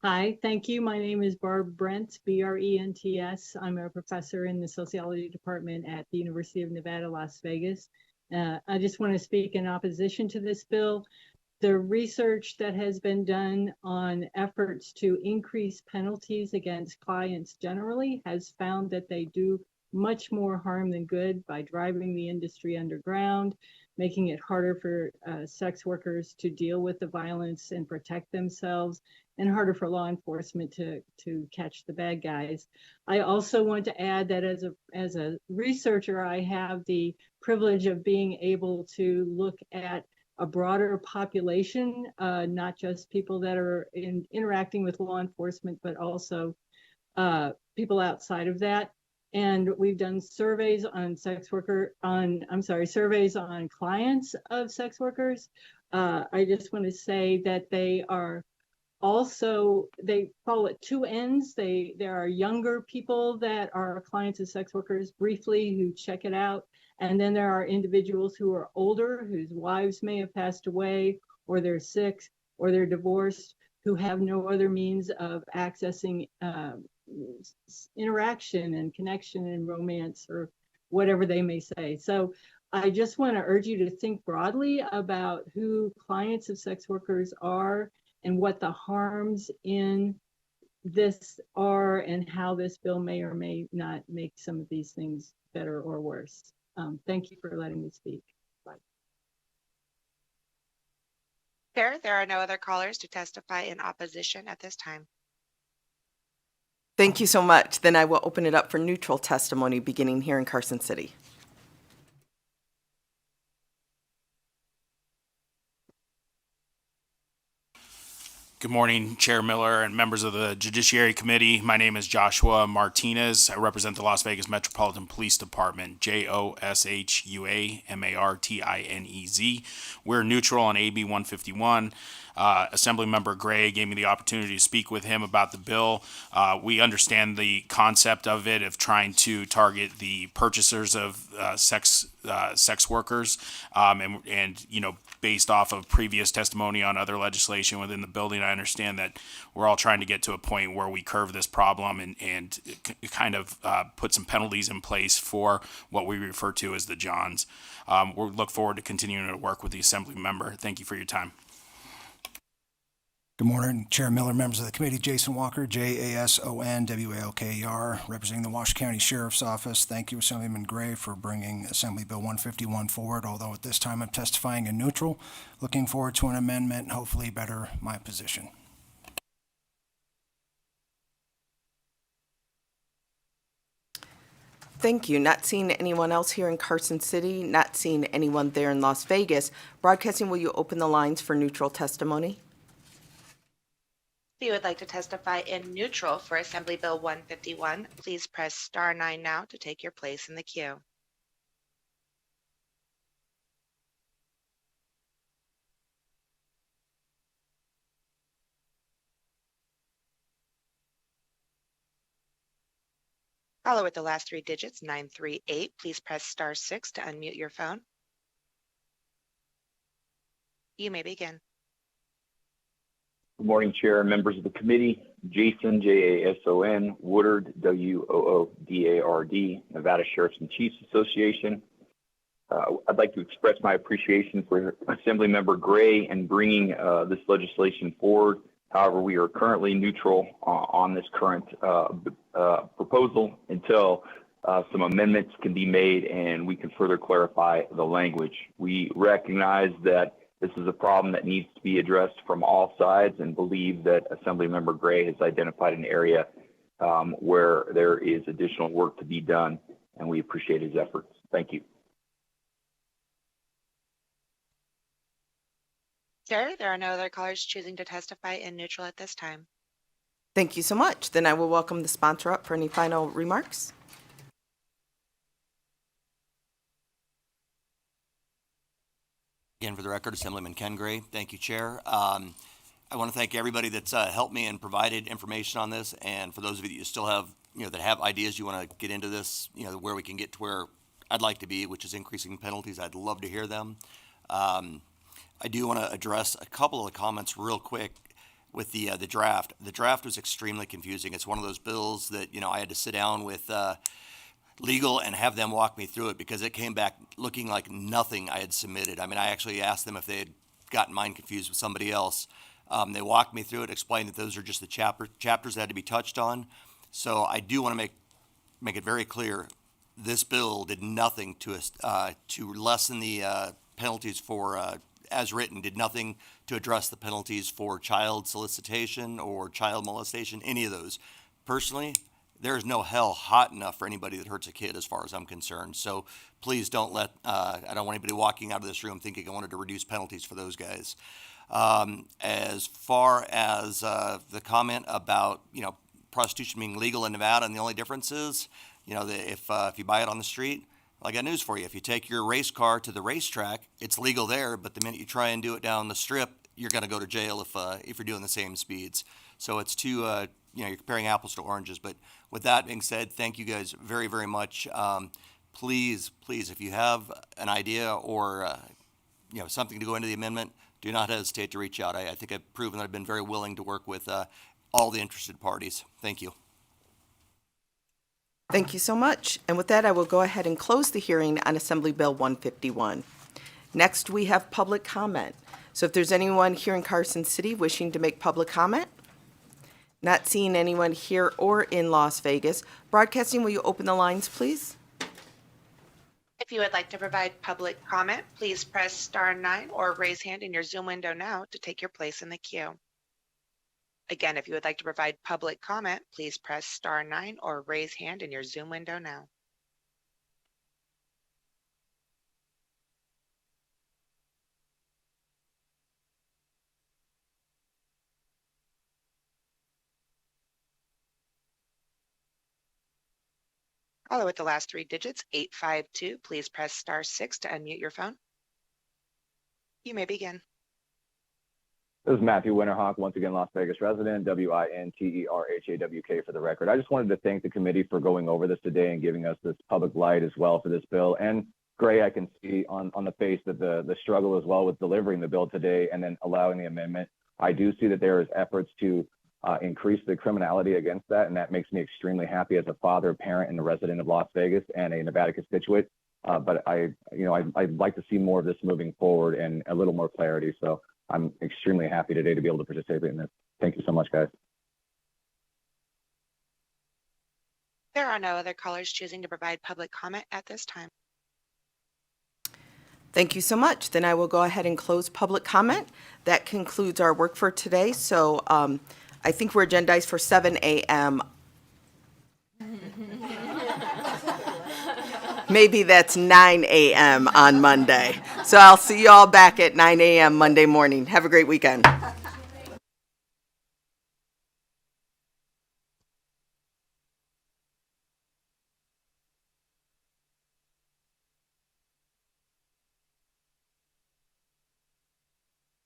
Hi, thank you. My name is Barb Brent, B-R-E-N-T-S. I'm a professor in the sociology department at the University of Nevada, Las Vegas. I just want to speak in opposition to this bill. The research that has been done on efforts to increase penalties against clients generally has found that they do much more harm than good by driving the industry underground, making it harder for sex workers to deal with the violence and protect themselves, and harder for law enforcement to catch the bad guys. I also want to add that as a researcher, I have the privilege of being able to look at a broader population, not just people that are interacting with law enforcement, but also people outside of that. And we've done surveys on surveys on clients of sex workers. I just want to say that they are also, they fall at two ends. There are younger people that are clients of sex workers briefly who check it out. And then there are individuals who are older, whose wives may have passed away, or they're sick, or they're divorced, who have no other means of accessing interaction and connection and romance or whatever they may say. So I just want to urge you to think broadly about who clients of sex workers are and what the harms in this are and how this bill may or may not make some of these things better or worse. Thank you for letting me speak. Bye. Chair, there are no other callers to testify in opposition at this time. Thank you so much. Then I will open it up for neutral testimony beginning here in Carson City. Good morning, Chair Miller and members of the Judiciary Committee. My name is Joshua Martinez. I represent the Las Vegas Metropolitan Police Department, JOSHUA-MARTINEZ. We're neutral on AB 151. Assemblymember Gray gave me the opportunity to speak with him about the bill. We understand the concept of it, of trying to target the purchasers of sex workers, and you know, based off of previous testimony on other legislation within the building, I understand that we're all trying to get to a point where we curve this problem and kind of put some penalties in place for what we refer to as the Johns. We look forward to continuing to work with the Assembly member. Thank you for your time. Good morning, Chair Miller, members of the committee. Jason Walker, JASON-WALKER, representing the Washoe County Sheriff's Office. Thank you, Assemblyman Gray, for bringing Assembly Bill 151 forward, although at this time I'm testifying in neutral. Looking forward to an amendment and hopefully better my position. Thank you. Not seeing anyone else here in Carson City, not seeing anyone there in Las Vegas. Broadcasting, will you open the lines for neutral testimony? If you would like to testify in neutral for Assembly Bill 151, please press star 9 now to take your place in the queue. Follow with the last 3 digits, 938. Please press star 6 to unmute your phone. You may begin. Good morning, Chair and members of the committee. Jason, Jason Woodard, Woodard, Nevada Sheriffs and Chiefs Association. I'd like to express my appreciation for Assemblymember Gray and bringing this legislation forward. However, we are currently neutral on this current proposal until some amendments can be made and we can further clarify the language. We recognize that this is a problem that needs to be addressed from all sides and believe that Assemblymember Gray has identified an area where there is additional work to be done, and we appreciate his efforts. Thank you. Chair, there are no other callers choosing to testify in neutral at this time. Thank you so much. Then I will welcome the sponsor up for any final remarks. Again, for the record, Assemblyman Ken Gray. Thank you, Chair. I want to thank everybody that's helped me and provided information on this. And for those of you that you still have, that have ideas you want to get into this, where we can get to where I'd like to be, which is increasing penalties, I'd love to hear them. I do want to address a couple of the comments real quick with the draft. The draft was extremely confusing. It's one of those bills that, I had to sit down with legal and have them walk me through it because it came back looking like nothing I had submitted. I mean, I actually asked them if they had gotten mine confused with somebody else. They walked me through it, explained that those are just the chapters that had to be touched on. So I do want to make it very clear, this bill did nothing to lessen the penalties for, as written, did nothing to address the penalties for child solicitation or child molestation, any of those. Personally, there is no hell hot enough for anybody that hurts a kid as far as I'm concerned. So please don't I don't want anybody walking out of this room thinking I wanted to reduce penalties for those guys. As far as the comment about, prostitution being legal in Nevada and the only difference is, if you buy it on the street, well, I got news for you. If you take your race car to the racetrack, it's legal there, but the minute you try and do it down the strip, you're going to go to jail if you're doing the same speeds. So it's you're comparing apples to oranges. But with that being said, thank you guys very, very much. Please, if you have an idea or something to go into the amendment, do not hesitate to reach out. I think I've proven that I've been very willing to work with all the interested parties. Thank you. Thank you so much. And with that, I will go ahead and close the hearing on Assembly Bill 151. Next, we have public comment. So if there's anyone here in Carson City wishing to make public comment, not seeing anyone here or in Las Vegas, broadcasting, will you open the lines, please? If you would like to provide public comment, please press star 9 or raise hand in your Zoom window now to take your place in the queue. Again, if you would like to provide public comment, please press star 9 or raise hand in your Zoom window now. Follow with the last 3 digits, 852. Please press star 6 to unmute your phone. You may begin. This is Matthew Winterhawk, once again, Las Vegas resident, WINTERHAWK for the record. I just wanted to thank the committee for going over this today and giving us this public light as well for this bill. And Gray, I can see on the face that the struggle as well with delivering the bill today and then allowing the amendment. I do see that there is efforts to increase the criminality against that, and that makes me extremely happy as a father, parent, and a resident of Las Vegas and a Nevada constituent. But I'd like to see more of this moving forward and a little more clarity. So I'm extremely happy today to be able to participate in this. Thank you so much, guys. There are no other callers choosing to provide public comment at this time. Thank you so much. Then I will go ahead and close public comment. That concludes our work for today. So I think we're agendized for 7 a.m. Maybe that's 9 a.m. on Monday. So I'll see you all back at 9 a.m. Monday morning. Have a great weekend.